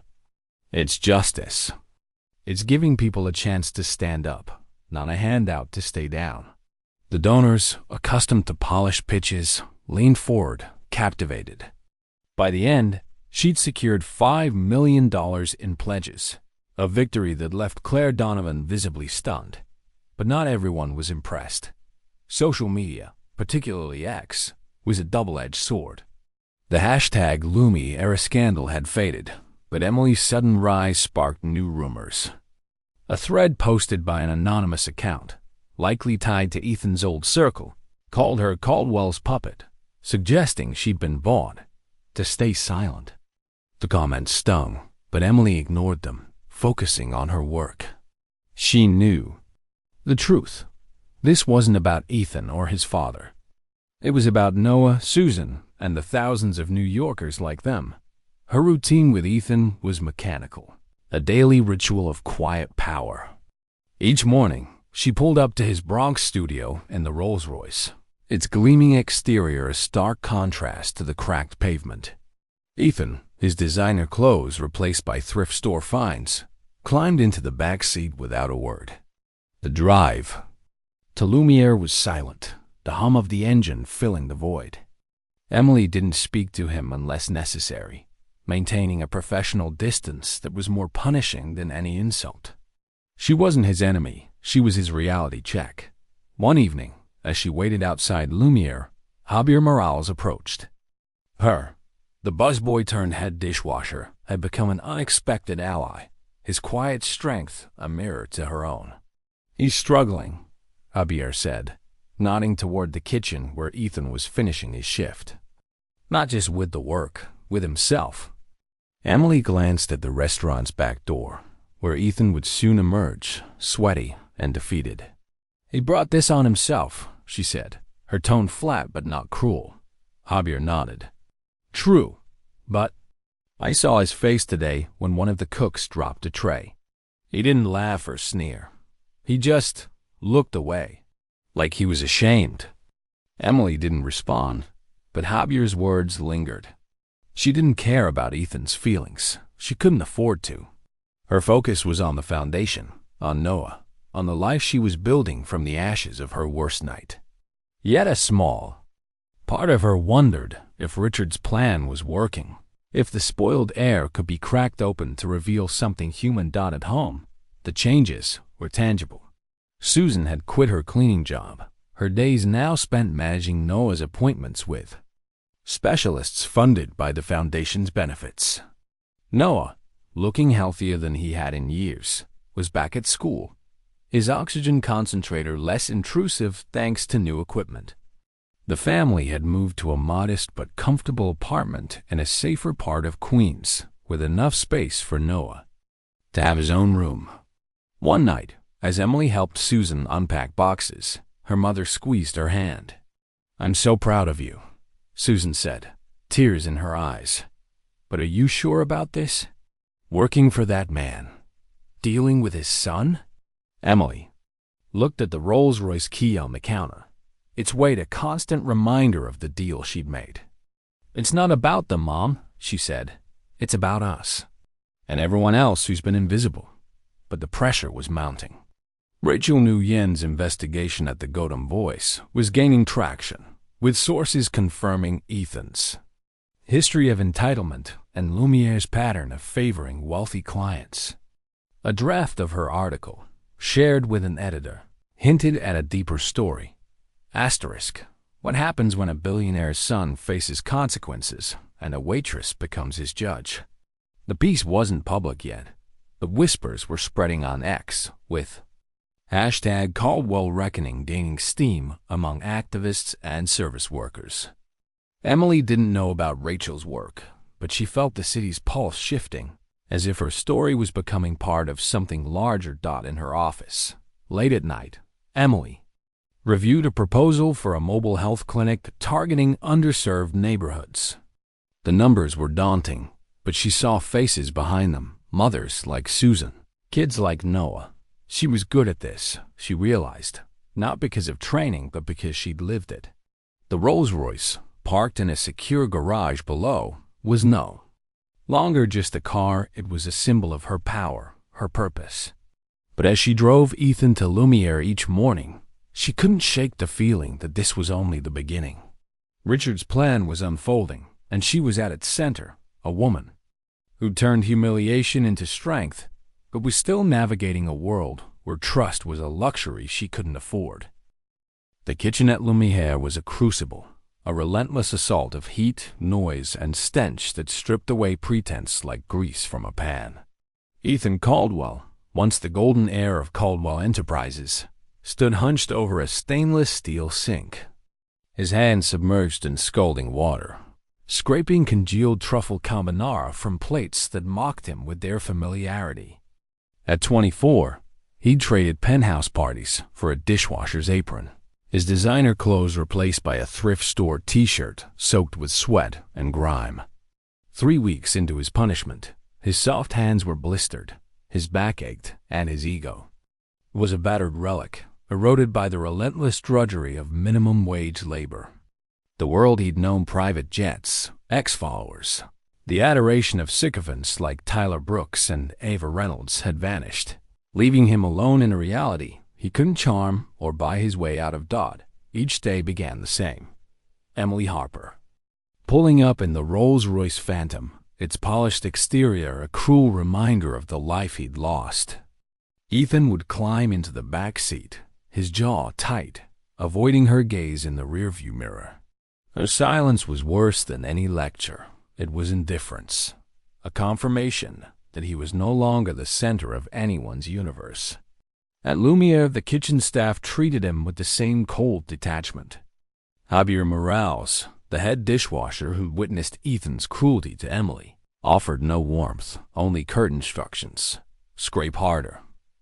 Speaker 1: "It's justice. It's giving people a chance to stand up, not a handout to stay down." The donors, accustomed to polished pitches, leaned forward, captivated. By the end, she'd secured $5 million in pledges. A victory that left Claire Donovan visibly stunned. But not everyone was impressed. Social media, particularly X, was a double-edged sword. The hashtag #LumiEra scandal had faded, but Emily's sudden rise sparked new rumors. A thread posted by an anonymous account, likely tied to Ethan's old circle, called her Caldwell's puppet, suggesting she'd been bought to stay silent. The comments stung, but Emily ignored them, focusing on her work. She knew the truth. This wasn't about Ethan or his father. It was about Noah, Susan, and the thousands of New Yorkers like them. Her routine with Ethan was mechanical, a daily ritual of quiet power. Each morning, she pulled up to his Bronx studio in the Rolls-Royce, its gleaming exterior a stark contrast to the cracked pavement. Ethan, his designer clothes replaced by thrift store finds, climbed into the back seat without a word. The drive to Lumiere was silent, the hum of the engine filling the void. Emily didn't speak to him unless necessary, maintaining a professional distance that was more punishing than any insult. She wasn't his enemy, she was his reality check. One evening, as she waited outside Lumiere, Javier Morales approached. The busboy turned head dishwasher, had become an unexpected ally, his quiet strength a mirror to her own. "He's struggling," Javier said, nodding toward the kitchen where Ethan was finishing his shift. "Not just with the work, with himself." Emily glanced at the restaurant's back door, where Ethan would soon emerge, sweaty and defeated. "He brought this on himself," she said, her tone flat but not cruel. Javier nodded. "True, but I saw his face today when one of the cooks dropped a tray. He didn't laugh or sneer. He just looked away, like he was ashamed." Emily didn't respond, but Javier's words lingered. She didn't care about Ethan's feelings. She couldn't afford to. Her focus was on the foundation, on Noah, on the life she was building from the ashes of her worst night. Yet a small part of her wondered if Richard's plan was working, if the spoiled heir could be cracked open to reveal something human. At home, the changes were tangible. Susan had quit her cleaning job, her days now spent managing Noah's appointments with specialists funded by the foundation's benefits. Noah, looking healthier than he had in years, was back at school, his oxygen concentrator less intrusive thanks to new equipment. The family had moved to a modest but comfortable apartment in a safer part of Queens, with enough space for Noah to have his own room. One night, as Emily helped Susan unpack boxes, her mother squeezed her hand. "I'm so proud of you," Susan said, tears in her eyes. "But are you sure about this? Working for that man? Dealing with his son?" Emily looked at the Rolls-Royce key on the counter, its weight a constant reminder of the deal she'd made. "It's not about them, Mom," she said. "It's about us, and everyone else who's been invisible." But the pressure was mounting. Rachel Nguyen's investigation at the Golden Voice was gaining traction, with sources confirming Ethan's history of entitlement and Lumiere's pattern of favoring wealthy clients. A draft of her article, shared with an editor, hinted at a deeper story. Asterisk, what happens when a billionaire's son faces consequences and a waitress becomes his judge? The piece wasn't public yet, but whispers were spreading on X, with #Caldwell Reckoning gaining steam among activists and service workers. Emily didn't know about Rachel's work, but she felt the city's pulse shifting, as if her story was becoming part of something larger. In her office, late at night, Emily reviewed a proposal for a mobile health clinic targeting underserved neighborhoods. The numbers were daunting, but she saw faces behind them, mothers like Susan, kids like Noah. She was good at this, she realized, not because of training, but because she'd lived it. The Rolls-Royce, parked in a secure garage below, was no longer just a car. It was a symbol of her power, her purpose. But as she drove Ethan to Lumiere each morning, she couldn't shake the feeling that this was only the beginning. Richard's plan was unfolding, and she was at its center, a woman who turned humiliation into strength, but was still navigating a world where trust was a luxury she couldn't afford. The kitchen at Lumiere was a crucible, a relentless assault of heat, noise, and stench that stripped away pretense like grease from a pan. Ethan Caldwell, once the golden heir of Caldwell Enterprises, stood hunched over a stainless steel sink, his hands submerged in scalding water, scraping congealed truffle carbonara from plates that mocked him with their familiarity. At 24, he'd traded penthouse parties for a dishwasher's apron, his designer clothes replaced by a thrift store t-shirt soaked with sweat and grime. 3 weeks into his punishment, his soft hands were blistered, his back ached, and his ego was a battered relic, eroded by the relentless drudgery of minimum wage labor. The world he'd known, private jets, ex-followers, the adoration of sycophants like Tyler Brooks and Ava Reynolds had vanished, leaving him alone in a reality he couldn't charm or buy his way out of. Each day began the same. Emily Harper, pulling up in the Rolls-Royce Phantom, its polished exterior a cruel reminder of the life he'd lost. Ethan would climb into the back seat, his jaw tight, avoiding her gaze in the rearview mirror. Her silence was worse than any lecture. It was indifference, a confirmation that he was no longer the center of anyone's universe. At Lumiere, the kitchen staff treated him with the same cold detachment. Javier Morales, the head dishwasher who witnessed Ethan's cruelty to Emily, offered no warmth, only curt instructions. Scrape harder.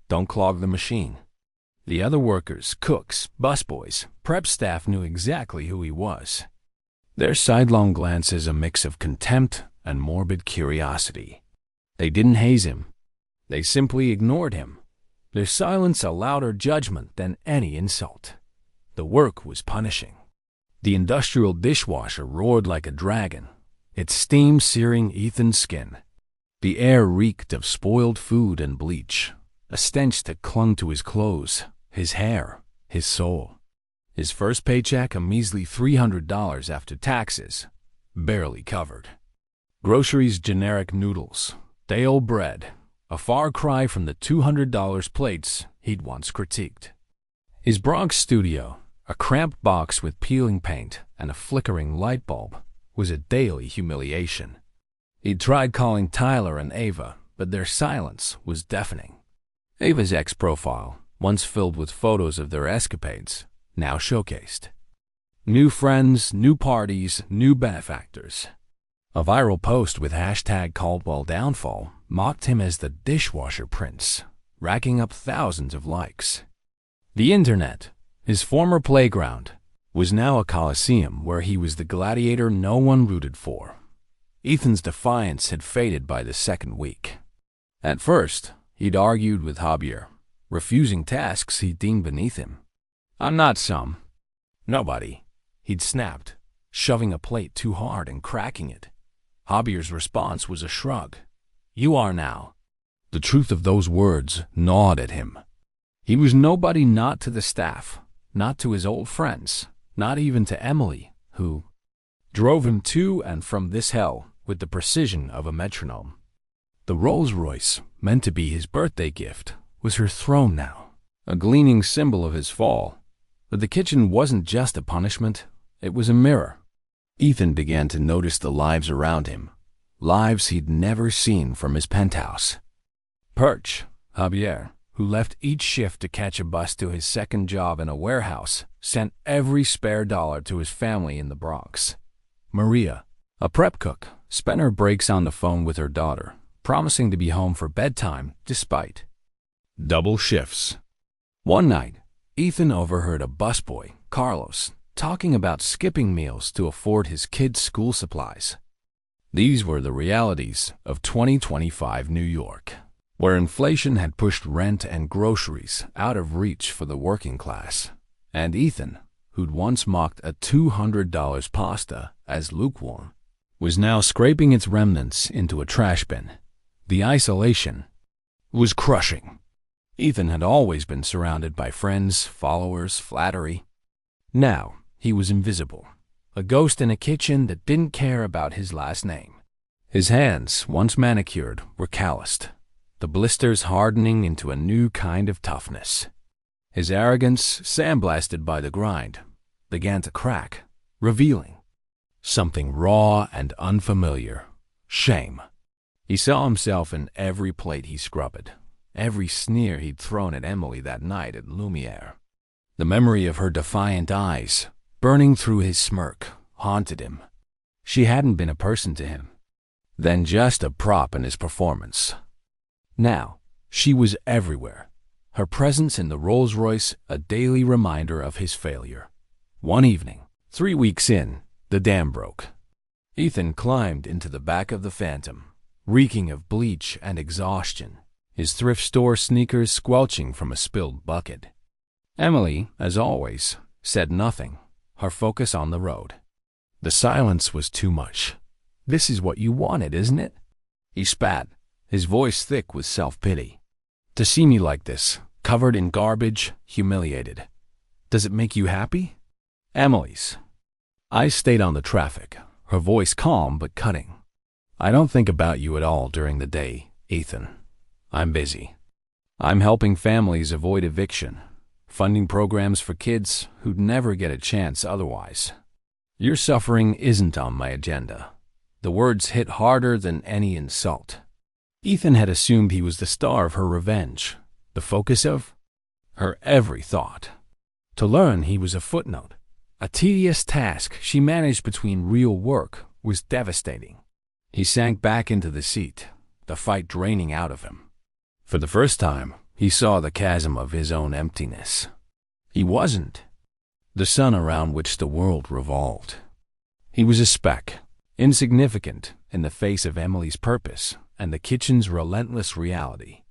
Speaker 1: Don't clog the machine. The other workers, cooks, busboys, prep staff knew exactly who he was. Their sidelong glances a mix of contempt and morbid curiosity. They didn't haze him. They simply ignored him. Their silence a louder judgment than any insult. The work was punishing. The industrial dishwasher roared like a dragon, its steam searing Ethan's skin. The air reeked of spoiled food and bleach, a stench that clung to his clothes, his hair, his soul. His first paycheck, a measly $300 after taxes, barely covered. Groceries, generic noodles, day-old bread, a far cry from the $200 plates he'd once critiqued. His Bronx studio, a cramped box with peeling paint and a flickering light bulb, was a daily humiliation. He'd tried calling Tyler and Ava, but their silence was deafening. Ava's ex-profile, once filled with photos of their escapades, now showcased. New friends, new parties, new benefactors. A viral post with #CaldwellDownfall mocked him as the dishwasher prince, racking up thousands of likes. The internet, his former playground, was now a coliseum where he was the gladiator no one rooted for. Ethan's defiance had faded by the second week. At first, he'd argued with Javier, refusing tasks he deemed beneath him. "I'm not some. Nobody," he'd snapped, shoving a plate too hard and cracking it. Javier's response was a shrug. "You are now." The truth of those words gnawed at him. He was nobody, not to the staff, not to his old friends, not even to Emily, who drove him to and from this hell with the precision of a metronome. The Rolls-Royce, meant to be his birthday gift, was her throne now, a gleaming symbol of his fall. But the kitchen wasn't just a punishment, it was a mirror. Ethan began to notice the lives around him, lives he'd never seen from his penthouse. Perch, Javier, who left each shift to catch a bus to his second job in a warehouse, sent every spare dollar to his family in the Bronx. Maria, a prep cook, spent her breaks on the phone with her daughter, promising to be home for bedtime despite double shifts. One night, Ethan overheard a busboy, Carlos, talking about skipping meals to afford his kids' school supplies. These were the realities of 2025 New York, where inflation had pushed rent and groceries out of reach for the working class. And Ethan, who'd once mocked a $200 pasta as lukewarm, was now scraping its remnants into a trash bin. The isolation was crushing. Ethan had always been surrounded by friends, followers, flattery. Now he was invisible, a ghost in a kitchen that didn't care about his last name. His hands, once manicured, were calloused, the blisters hardening into a new kind of toughness. His arrogance, sandblasted by the grind, began to crack, revealing something raw and unfamiliar: shame. He saw himself in every plate he scrubbed, every sneer he'd thrown at Emily that night at Lumiere. The memory of her defiant eyes, burning through his smirk, haunted him. She hadn't been a person to him, then just a prop in his performance. Now, she was everywhere, her presence in the Rolls-Royce a daily reminder of his failure. One evening, 3 weeks in, the dam broke. Ethan climbed into the back of the Phantom, reeking of bleach and exhaustion, his thrift store sneakers squelching from a spilled bucket. Emily, as always, said nothing, her focus on the road. The silence was too much. "This is what you wanted, isn't it?" He spat, his voice thick with self-pity. "To see me like this, covered in garbage, humiliated. Does it make you happy?" Emily's eyes stayed on the traffic, her voice calm but cutting. "I don't think about you at all during the day, Ethan. I'm busy. I'm helping families avoid eviction, funding programs for kids who'd never get a chance otherwise. Your suffering isn't on my agenda." The words hit harder than any insult. Ethan had assumed he was the star of her revenge, the focus of her every thought. To learn he was a footnote, a tedious task she managed between real work, was devastating. He sank back into the seat, the fight draining out of him. For the first time, he saw the chasm of his own emptiness. He wasn't the sun around which the world revolved. He was a speck, insignificant in the face of Emily's purpose and the kitchen's relentless reality.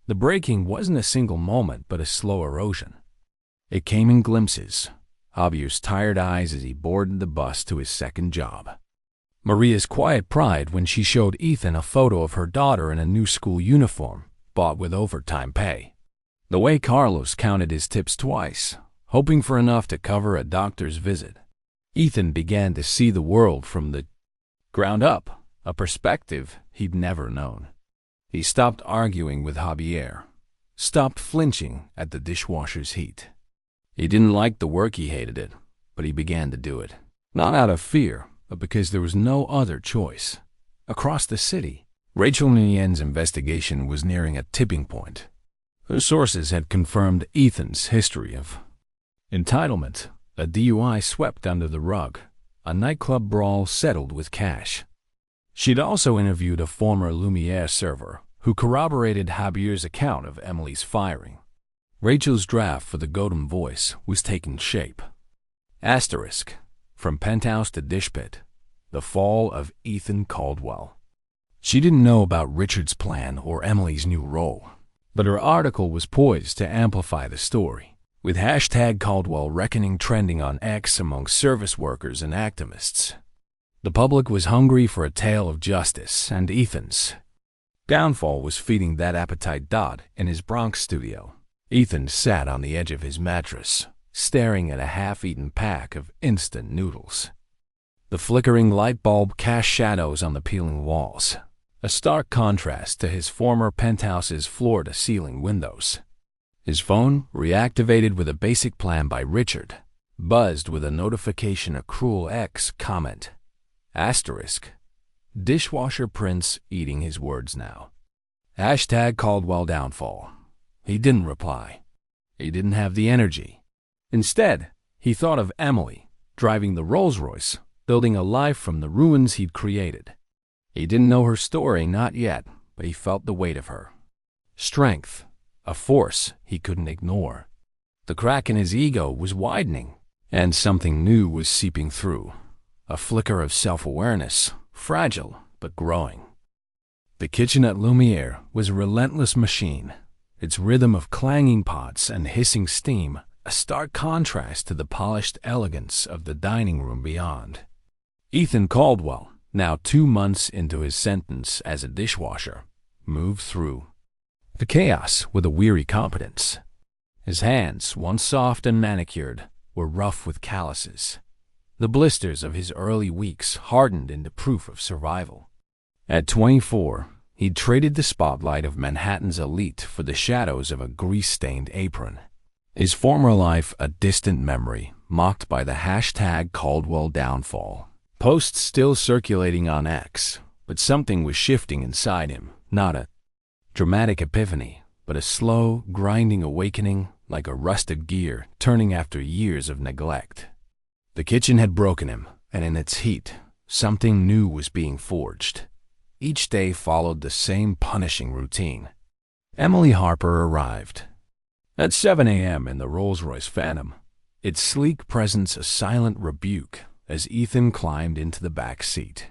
Speaker 1: The breaking wasn't a single moment, but a slow erosion. It came in glimpses, Javier's tired eyes as he boarded the bus to his second job. Maria's quiet pride when she showed Ethan a photo of her daughter in a new school uniform, bought with overtime pay. The way Carlos counted his tips twice, hoping for enough to cover a doctor's visit. Ethan began to see the world from the ground up, a perspective he'd never known. He stopped arguing with Javier, stopped flinching at the dishwasher's heat. He didn't like the work, he hated it, but he began to do it. Not out of fear, but because there was no other choice. Across the city, Rachel Nguyen's investigation was nearing a tipping point. Her sources had confirmed Ethan's history of entitlement, a DUI swept under the rug, a nightclub brawl settled with cash. She'd also interviewed a former Lumiere server who corroborated Javier's account of Emily's firing. Rachel's draft for the Godum Voice was taking shape. Asterisk, from penthouse to dish pit, the fall of Ethan Caldwell. She didn't know about Richard's plan or Emily's new role, but her article was poised to amplify the story, with hashtag Caldwell reckoning trending on X among service workers and activists. The public was hungry for a tale of justice, and Ethan's downfall was feeding that appetite. In his Bronx studio, Ethan sat on the edge of his mattress, staring at a half-eaten pack of instant noodles. The flickering light bulb cast shadows on the peeling walls, a stark contrast to his former penthouse's floor-to-ceiling windows. His phone, reactivated with a basic plan by Richard, buzzed with a notification, a cruel X comment. Asterisk, dishwasher prince eating his words now. Hashtag Caldwell downfall. He didn't reply. He didn't have the energy. Instead, he thought of Emily, driving the Rolls-Royce, building a life from the ruins he'd created. He didn't know her story, not yet, but he felt the weight of her strength, a force he couldn't ignore. The crack in his ego was widening, and something new was seeping through. A flicker of self-awareness, fragile but growing. The kitchen at Lumiere was a relentless machine, its rhythm of clanging pots and hissing steam a stark contrast to the polished elegance of the dining room beyond. Ethan Caldwell, now 2 months into his sentence as a dishwasher, moved through the chaos with a weary competence. His hands, once soft and manicured, were rough with calluses. The blisters of his early weeks hardened into proof of survival. At 24, he'd traded the spotlight of Manhattan's elite for the shadows of a grease-stained apron. His former life a distant memory, mocked by the hashtag Caldwell downfall. Posts still circulating on X, but something was shifting inside him. Not a dramatic epiphany, but a slow, grinding awakening like a rusted gear turning after years of neglect. The kitchen had broken him, and in its heat, something new was being forged. Each day followed the same punishing routine. Emily Harper arrived. At 7 a.m. in the Rolls-Royce Phantom, its sleek presence a silent rebuke as Ethan climbed into the back seat.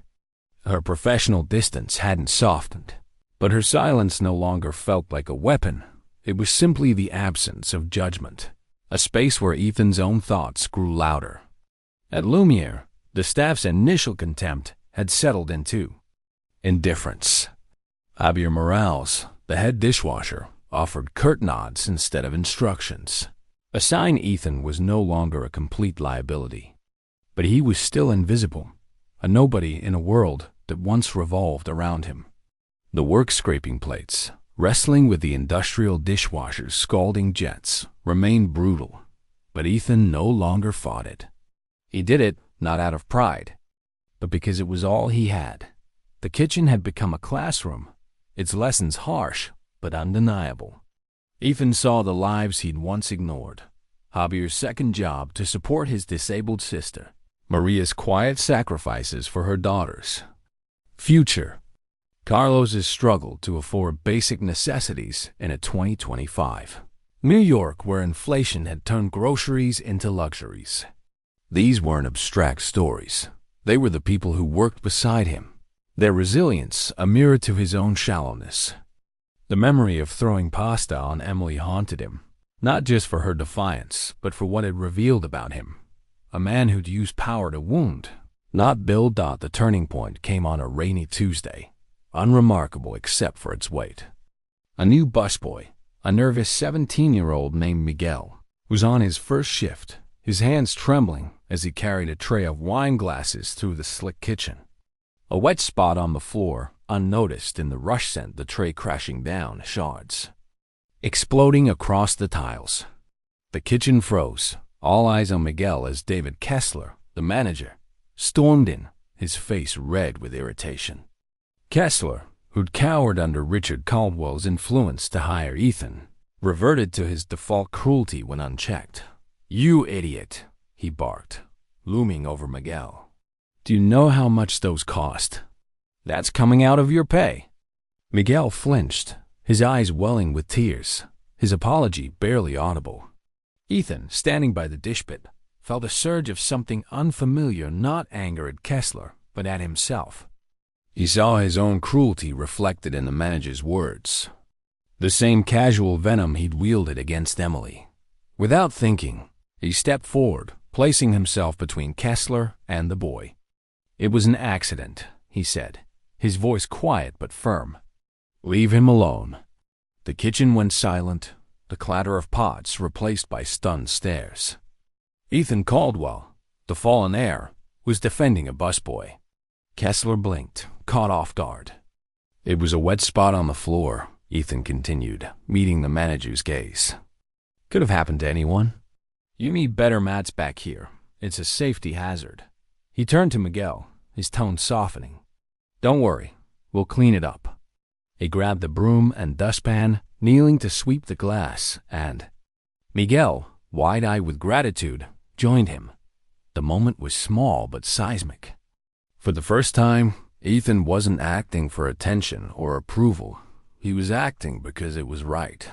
Speaker 1: Her professional distance hadn't softened, but her silence no longer felt like a weapon. It was simply the absence of judgment, a space where Ethan's own thoughts grew louder. At Lumiere, the staff's initial contempt had settled into indifference. Javier Morales, the head dishwasher, offered curt nods instead of instructions. A sign Ethan was no longer a complete liability. But he was still invisible, a nobody in a world that once revolved around him. The work scraping plates, wrestling with the industrial dishwasher's scalding jets, remained brutal, but Ethan no longer fought it. He did it not out of pride, but because it was all he had. The kitchen had become a classroom, its lessons harsh but undeniable. Ethan saw the lives he'd once ignored. Javier's second job to support his disabled sister, Maria's quiet sacrifices for her daughters, Future. Carlos's struggle to afford basic necessities in a 2025 New York where inflation had turned groceries into luxuries. These weren't abstract stories. They were the people who worked beside him, their resilience a mirror to his own shallowness. The memory of throwing pasta on Emily haunted him, not just for her defiance, but for what it revealed about him. A man who'd used power to wound, not build. The turning point came on a rainy Tuesday, unremarkable except for its weight. A new busboy, a nervous 17-year-old named Miguel, was on his first shift, his hands trembling as he carried a tray of wine glasses through the slick kitchen. A wet spot on the floor, unnoticed in the rush sent the tray crashing down, shards exploding across the tiles. The kitchen froze, all eyes on Miguel as David Kessler, the manager, stormed in, his face red with irritation. Kessler, who'd cowered under Richard Caldwell's influence to hire Ethan, reverted to his default cruelty when unchecked. "You idiot," he barked, looming over Miguel. "Do you know how much those cost? That's coming out of your pay." Miguel flinched, his eyes welling with tears, his apology barely audible. Ethan, standing by the dishpit, felt a surge of something unfamiliar, not anger at Kessler, but at himself. He saw his own cruelty reflected in the manager's words, the same casual venom he'd wielded against Emily. Without thinking, he stepped forward, placing himself between Kessler and the boy. "It was an accident," he said, his voice quiet but firm. "Leave him alone." The kitchen went silent, the clatter of pots replaced by stunned stares. Ethan Caldwell, the fallen heir, was defending a busboy. Kessler blinked, caught off guard. "It was a wet spot on the floor," Ethan continued, meeting the manager's gaze. "Could have happened to anyone. You need better mats back here. It's a safety hazard." He turned to Miguel, his tone softening. "Don't worry, we'll clean it up." He grabbed the broom and dustpan, kneeling to sweep the glass, and Miguel, wide-eyed with gratitude, joined him. The moment was small but seismic. For the first time, Ethan wasn't acting for attention or approval. He was acting because it was right.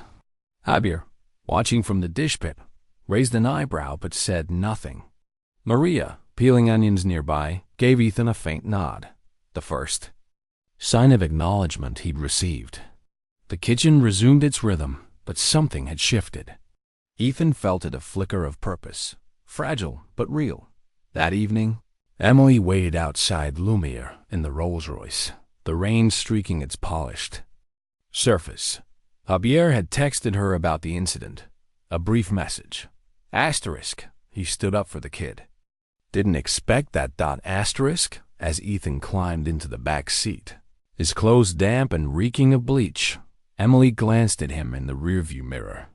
Speaker 1: Javier, watching from the dish pit, raised an eyebrow but said nothing. Maria, peeling onions nearby, gave Ethan a faint nod, the first sign of acknowledgement he'd received. The kitchen resumed its rhythm, but something had shifted. Ethan felt it a flicker of purpose, fragile but real. That evening, Emily waited outside Lumiere in the Rolls-Royce, the rain streaking its polished surface. Javier had texted her about the incident, a brief message. Asterisk, he stood up for the kid. Didn't expect that. Asterisk, as Ethan climbed into the back seat, his clothes damp and reeking of bleach. Emily glanced at him in the rearview mirror.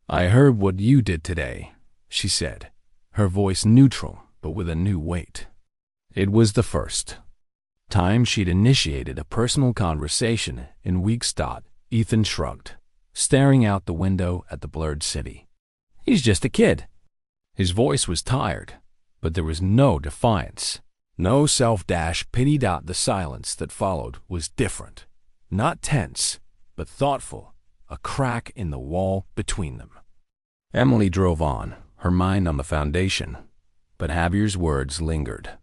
Speaker 1: "I heard what you did today," she said, her voice neutral but with a new weight. It was the first time she'd initiated a personal conversation in weeks. Ethan shrugged, staring out the window at the blurred city. "He's just a kid." His voice was tired, but there was no defiance, no self-pity. The silence that followed was different, not tense, but thoughtful, a crack in the wall between them. Emily drove on, her mind on the foundation, but Javier's words lingered.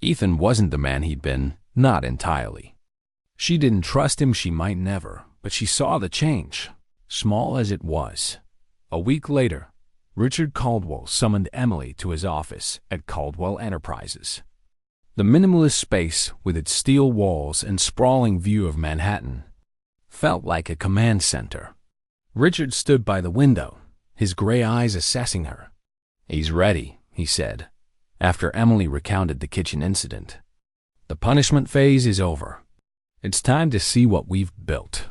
Speaker 1: Ethan wasn't the man he'd been, not entirely. She didn't trust him, she might never, but she saw the change, small as it was. A week later, Richard Caldwell summoned Emily to his office at Caldwell Enterprises. The minimalist space, with its steel walls and sprawling view of Manhattan, felt like a command center. Richard stood by the window, his gray eyes assessing her. "He's ready," he said, after Emily recounted the kitchen incident. "The punishment phase is over. It's time to see what we've built."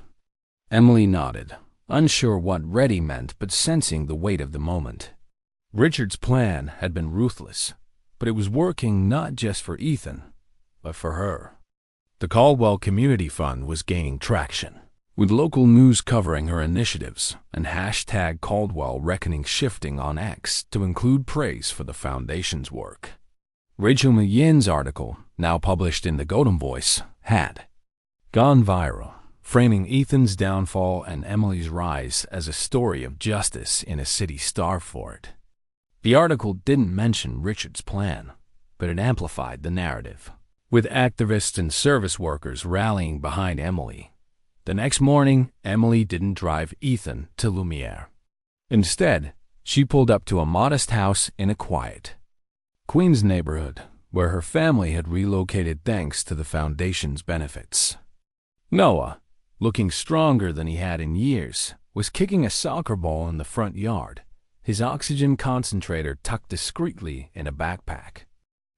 Speaker 1: Emily nodded, unsure what ready meant but sensing the weight of the moment. Richard's plan had been ruthless, but it was working not just for Ethan, but for her. The Caldwell Community Fund was gaining traction, with local news covering her initiatives and #Caldwell reckoning shifting on X to include praise for the foundation's work. Rachel Million's article, now published in the Golden Voice, had gone viral, framing Ethan's downfall and Emily's rise as a story of justice in a city starved for it. The article didn't mention Richard's plan, but it amplified the narrative, with activists and service workers rallying behind Emily. The next morning, Emily didn't drive Ethan to Lumiere. Instead, she pulled up to a modest house in a quiet Queens neighborhood, where her family had relocated thanks to the foundation's benefits. Noah, looking stronger than he had in years, was kicking a soccer ball in the front yard, his oxygen concentrator tucked discreetly in a backpack.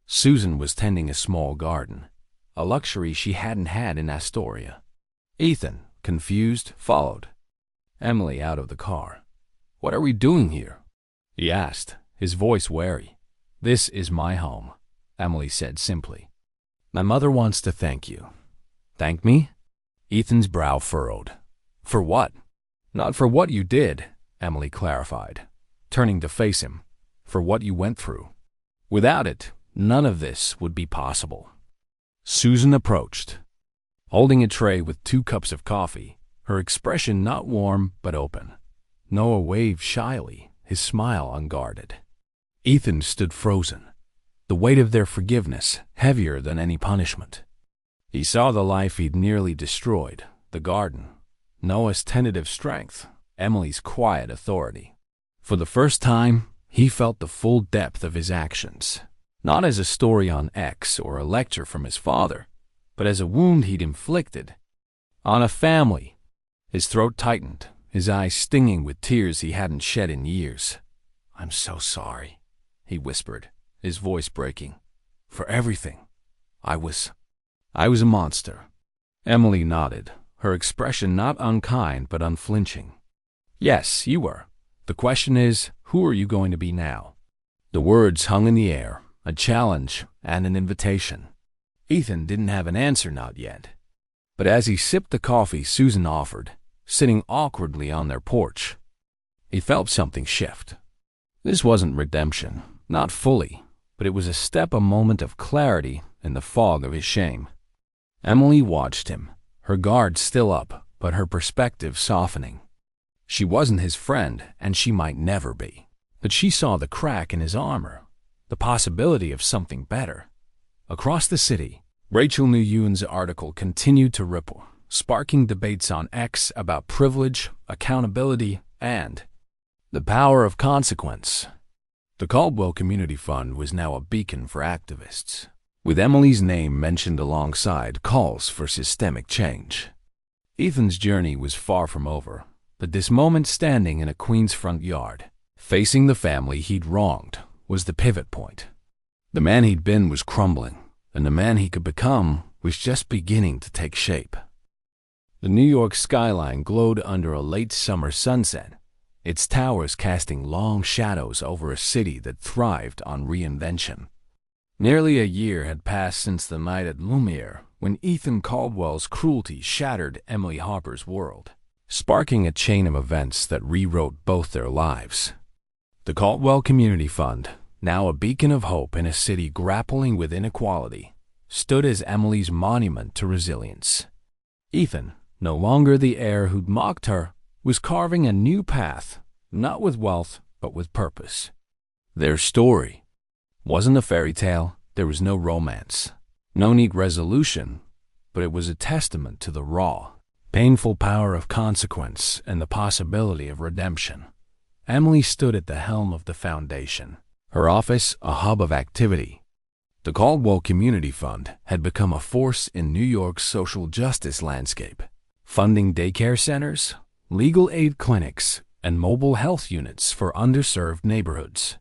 Speaker 1: Susan was tending a small garden, a luxury she hadn't had in Astoria. Ethan, confused, followed Emily out of the car. "What are we doing here?" he asked, his voice wary. "This is my home," Emily said simply. "My mother wants to thank you." "Thank me?" Ethan's brow furrowed. "For what?" "Not for what you did," Emily clarified, turning to face him. "For what you went through. Without it, none of this would be possible." Susan approached, holding a tray with 2 cups of coffee, her expression not warm but open. Noah waved shyly, his smile unguarded. Ethan stood frozen, the weight of their forgiveness heavier than any punishment. He saw the life he'd nearly destroyed, the garden, Noah's tentative strength, Emily's quiet authority. For the first time, he felt the full depth of his actions, not as a story on X or a lecture from his father, but as a wound he'd inflicted on a family. His throat tightened, his eyes stinging with tears he hadn't shed in years. "I'm so sorry," he whispered, his voice breaking. "For everything. I was a monster." Emily nodded, her expression not unkind but unflinching. "Yes, you were. The question is, who are you going to be now?" The words hung in the air, a challenge and an invitation. Ethan didn't have an answer, not yet. But as he sipped the coffee Susan offered, sitting awkwardly on their porch, he felt something shift. This wasn't redemption, not fully, but it was a moment of clarity in the fog of his shame. Emily watched him, her guard still up, but her perspective softening. She wasn't his friend, and she might never be. But she saw the crack in his armor, the possibility of something better. Across the city, Rachel Nguyen's article continued to ripple, sparking debates on X about privilege, accountability, and the power of consequence. The Caldwell Community Fund was now a beacon for activists, with Emily's name mentioned alongside calls for systemic change. Ethan's journey was far from over, but this moment standing in a Queens front yard, facing the family he'd wronged, was the pivot point. The man he'd been was crumbling, and the man he could become was just beginning to take shape. The New York skyline glowed under a late summer sunset, its towers casting long shadows over a city that thrived on reinvention. Nearly a year had passed since the night at Lumiere, when Ethan Caldwell's cruelty shattered Emily Harper's world, sparking a chain of events that rewrote both their lives. The Caldwell Community Fund, now a beacon of hope in a city grappling with inequality, stood as Emily's monument to resilience. Ethan, no longer the heir who'd mocked her, was carving a new path, not with wealth, but with purpose. Their story wasn't a fairy tale. There was no romance, no neat resolution, but it was a testament to the raw, painful power of consequence and the possibility of redemption. Emily stood at the helm of the foundation, her office a hub of activity. The Caldwell Community Fund had become a force in New York's social justice landscape, funding daycare centers, legal aid clinics, and mobile health units for underserved neighborhoods.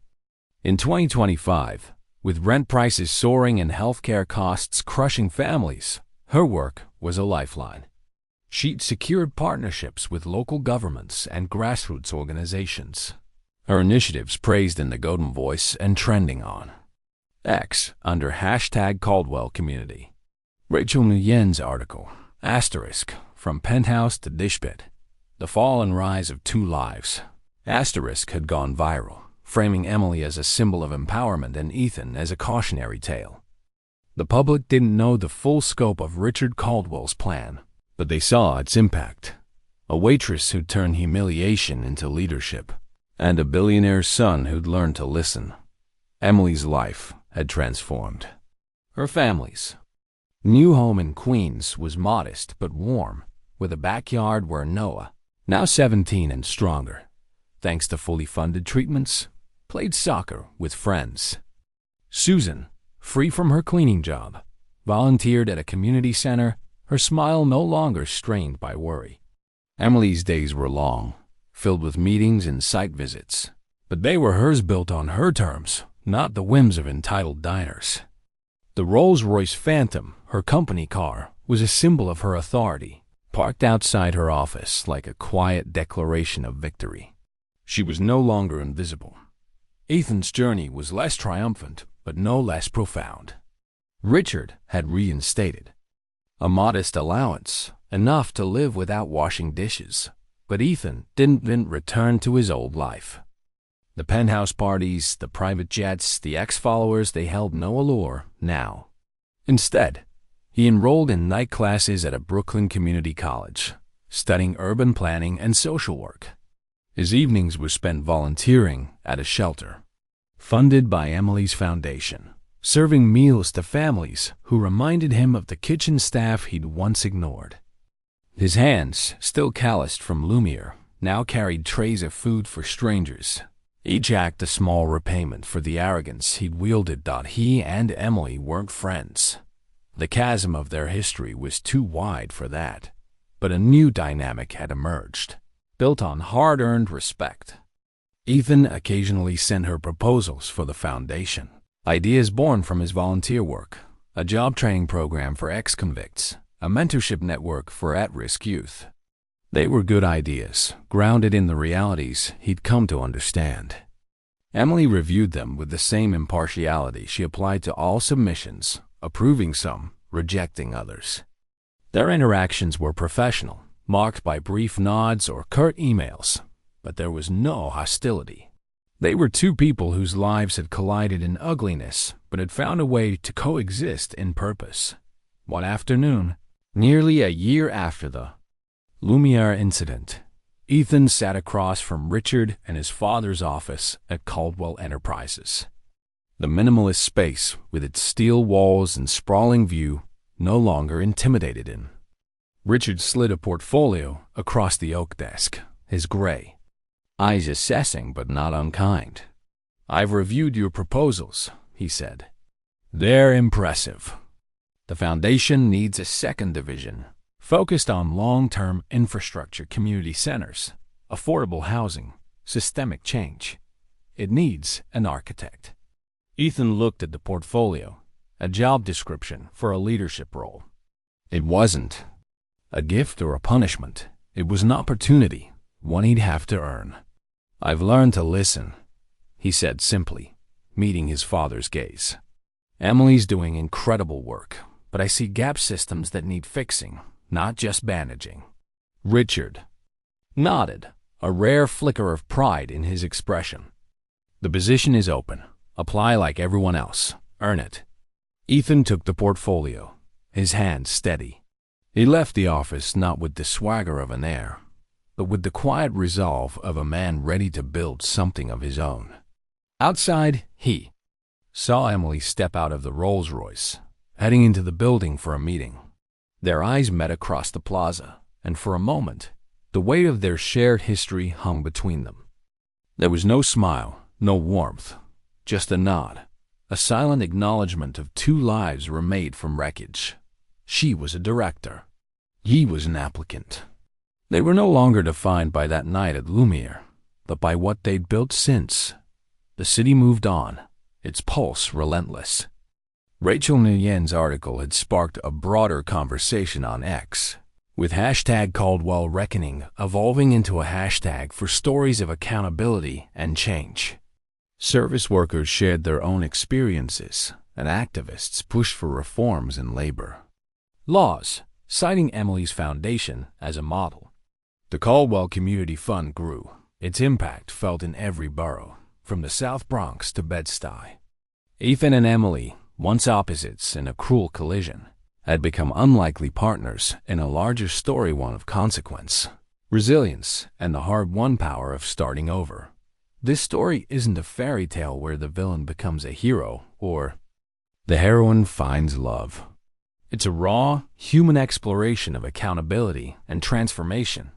Speaker 1: In 2025, with rent prices soaring and healthcare costs crushing families, her work was a lifeline. She'd secured partnerships with local governments and grassroots organizations, her initiatives praised in the Golden Voice and trending on X under #CaldwellCommunity. Rachel Nguyen's article, Asterisk, From Penthouse to Dishpit, The Fall and Rise of Two Lives, Asterisk had gone viral, framing Emily as a symbol of empowerment and Ethan as a cautionary tale. The public didn't know the full scope of Richard Caldwell's plan, but they saw its impact. A waitress who'd turned humiliation into leadership, and a billionaire's son who'd learned to listen. Emily's life had transformed. Her family's new home in Queens was modest but warm, with a backyard where Noah, now 17 and stronger, thanks to fully funded treatments, played soccer with friends. Susan, free from her cleaning job, volunteered at a community center, her smile no longer strained by worry. Emily's days were long, filled with meetings and site visits, but they were hers built on her terms, not the whims of entitled diners. The Rolls-Royce Phantom, her company car, was a symbol of her authority, parked outside her office like a quiet declaration of victory. She was no longer invisible. Ethan's journey was less triumphant, but no less profound. Richard had reinstated a modest allowance, enough to live without washing dishes, but Ethan didn't return to his old life. The penthouse parties, the private jets, the ex-followers, they held no allure now. Instead, he enrolled in night classes at a Brooklyn community college, studying urban planning and social work. His evenings were spent volunteering at a shelter, funded by Emily's foundation, serving meals to families who reminded him of the kitchen staff he'd once ignored. His hands, still calloused from Lumiere, now carried trays of food for strangers, each act a small repayment for the arrogance he'd wielded. He and Emily weren't friends. The chasm of their history was too wide for that, but a new dynamic had emerged, built on hard-earned respect. Ethan occasionally sent her proposals for the foundation, ideas born from his volunteer work, a job training program for ex-convicts, a mentorship network for at-risk youth. They were good ideas, grounded in the realities he'd come to understand. Emily reviewed them with the same impartiality she applied to all submissions, approving some, rejecting others. Their interactions were professional, marked by brief nods or curt emails, but there was no hostility. They were two people whose lives had collided in ugliness, but had found a way to coexist in purpose. One afternoon, nearly a year after the Lumiere incident, Ethan sat across from Richard in his father's office at Caldwell Enterprises. The minimalist space, with its steel walls and sprawling view, no longer intimidated him. Richard slid a portfolio across the oak desk, his gray eyes assessing but not unkind. "I've reviewed your proposals," he said. "They're impressive. The foundation needs a second division, focused on long-term infrastructure, community centers, affordable housing, systemic change. It needs an architect." Ethan looked at the portfolio, a job description for a leadership role. It wasn't a gift or a punishment. It was an opportunity, one he'd have to earn. "I've learned to listen," he said simply, meeting his father's gaze. "Emily's doing incredible work, but I see gap systems that need fixing, not just bandaging." Richard nodded, a rare flicker of pride in his expression. "The position is open. Apply like everyone else. Earn it." Ethan took the portfolio, his hands steady. He left the office not with the swagger of an heir, but with the quiet resolve of a man ready to build something of his own. Outside, he saw Emily step out of the Rolls-Royce, heading into the building for a meeting. Their eyes met across the plaza, and for a moment, the weight of their shared history hung between them. There was no smile, no warmth, just a nod, a silent acknowledgement of two lives remade from wreckage. She was a director. He was an applicant. They were no longer defined by that night at Lumiere, but by what they'd built since. The city moved on, its pulse relentless. Rachel Nguyen's article had sparked a broader conversation on X, with hashtag Caldwell Reckoning evolving into a hashtag for stories of accountability and change. Service workers shared their own experiences, and activists pushed for reforms in labor laws, citing Emily's foundation as a model. The Caldwell Community Fund grew, its impact felt in every borough, from the South Bronx to Bed-Stuy. Ethan and Emily, once opposites in a cruel collision, had become unlikely partners in a larger story, one of consequence, resilience, and the hard-won power of starting over. This story isn't a fairy tale where the villain becomes a hero or the heroine finds love. It's a raw, human exploration of accountability and transformation,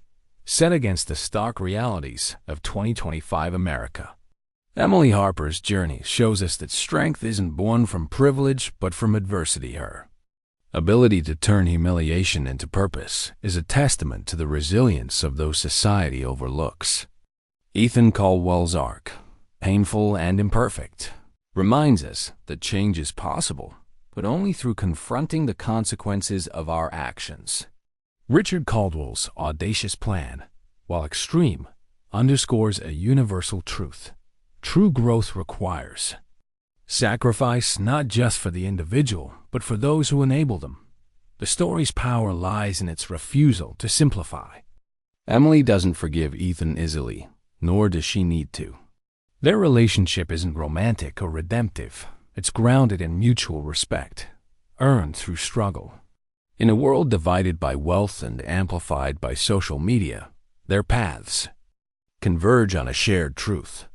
Speaker 1: set against the stark realities of 2025 America. Emily Harper's journey shows us that strength isn't born from privilege but from adversity. Her ability to turn humiliation into purpose is a testament to the resilience of those society overlooks. Ethan Caldwell's arc, painful and imperfect, reminds us that change is possible, but only through confronting the consequences of our actions. Richard Caldwell's audacious plan, while extreme, underscores a universal truth. True growth requires sacrifice, not just for the individual, but for those who enable them. The story's power lies in its refusal to simplify. Emily doesn't forgive Ethan easily, nor does she need to. Their relationship isn't romantic or redemptive. It's grounded in mutual respect, earned through struggle. In a world divided by wealth and amplified by social media, their paths converge on a shared truth.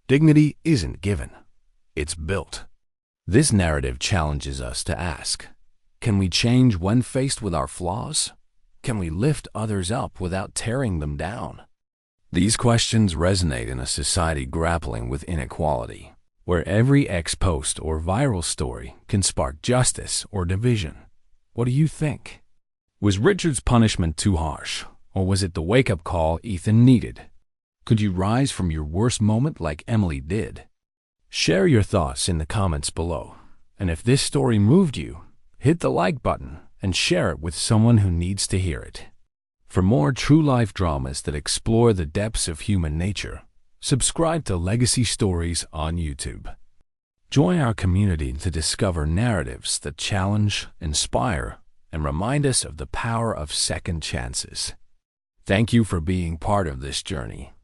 Speaker 1: Dignity isn't given, it's built. This narrative challenges us to ask, can we change when faced with our flaws? Can we lift others up without tearing them down? These questions resonate in a society grappling with inequality, where every X-post or viral story can spark justice or division. What do you think? Was Richard's punishment too harsh, or was it the wake-up call Ethan needed? Could you rise from your worst moment like Emily did? Share your thoughts in the comments below, and if this story moved you, hit the like button and share it with someone who needs to hear it. For more true-life dramas that explore the depths of human nature, subscribe to Legacy Stories on YouTube. Join our community to discover narratives that challenge, inspire, and remind us of the power of second chances. Thank you for being part of this journey.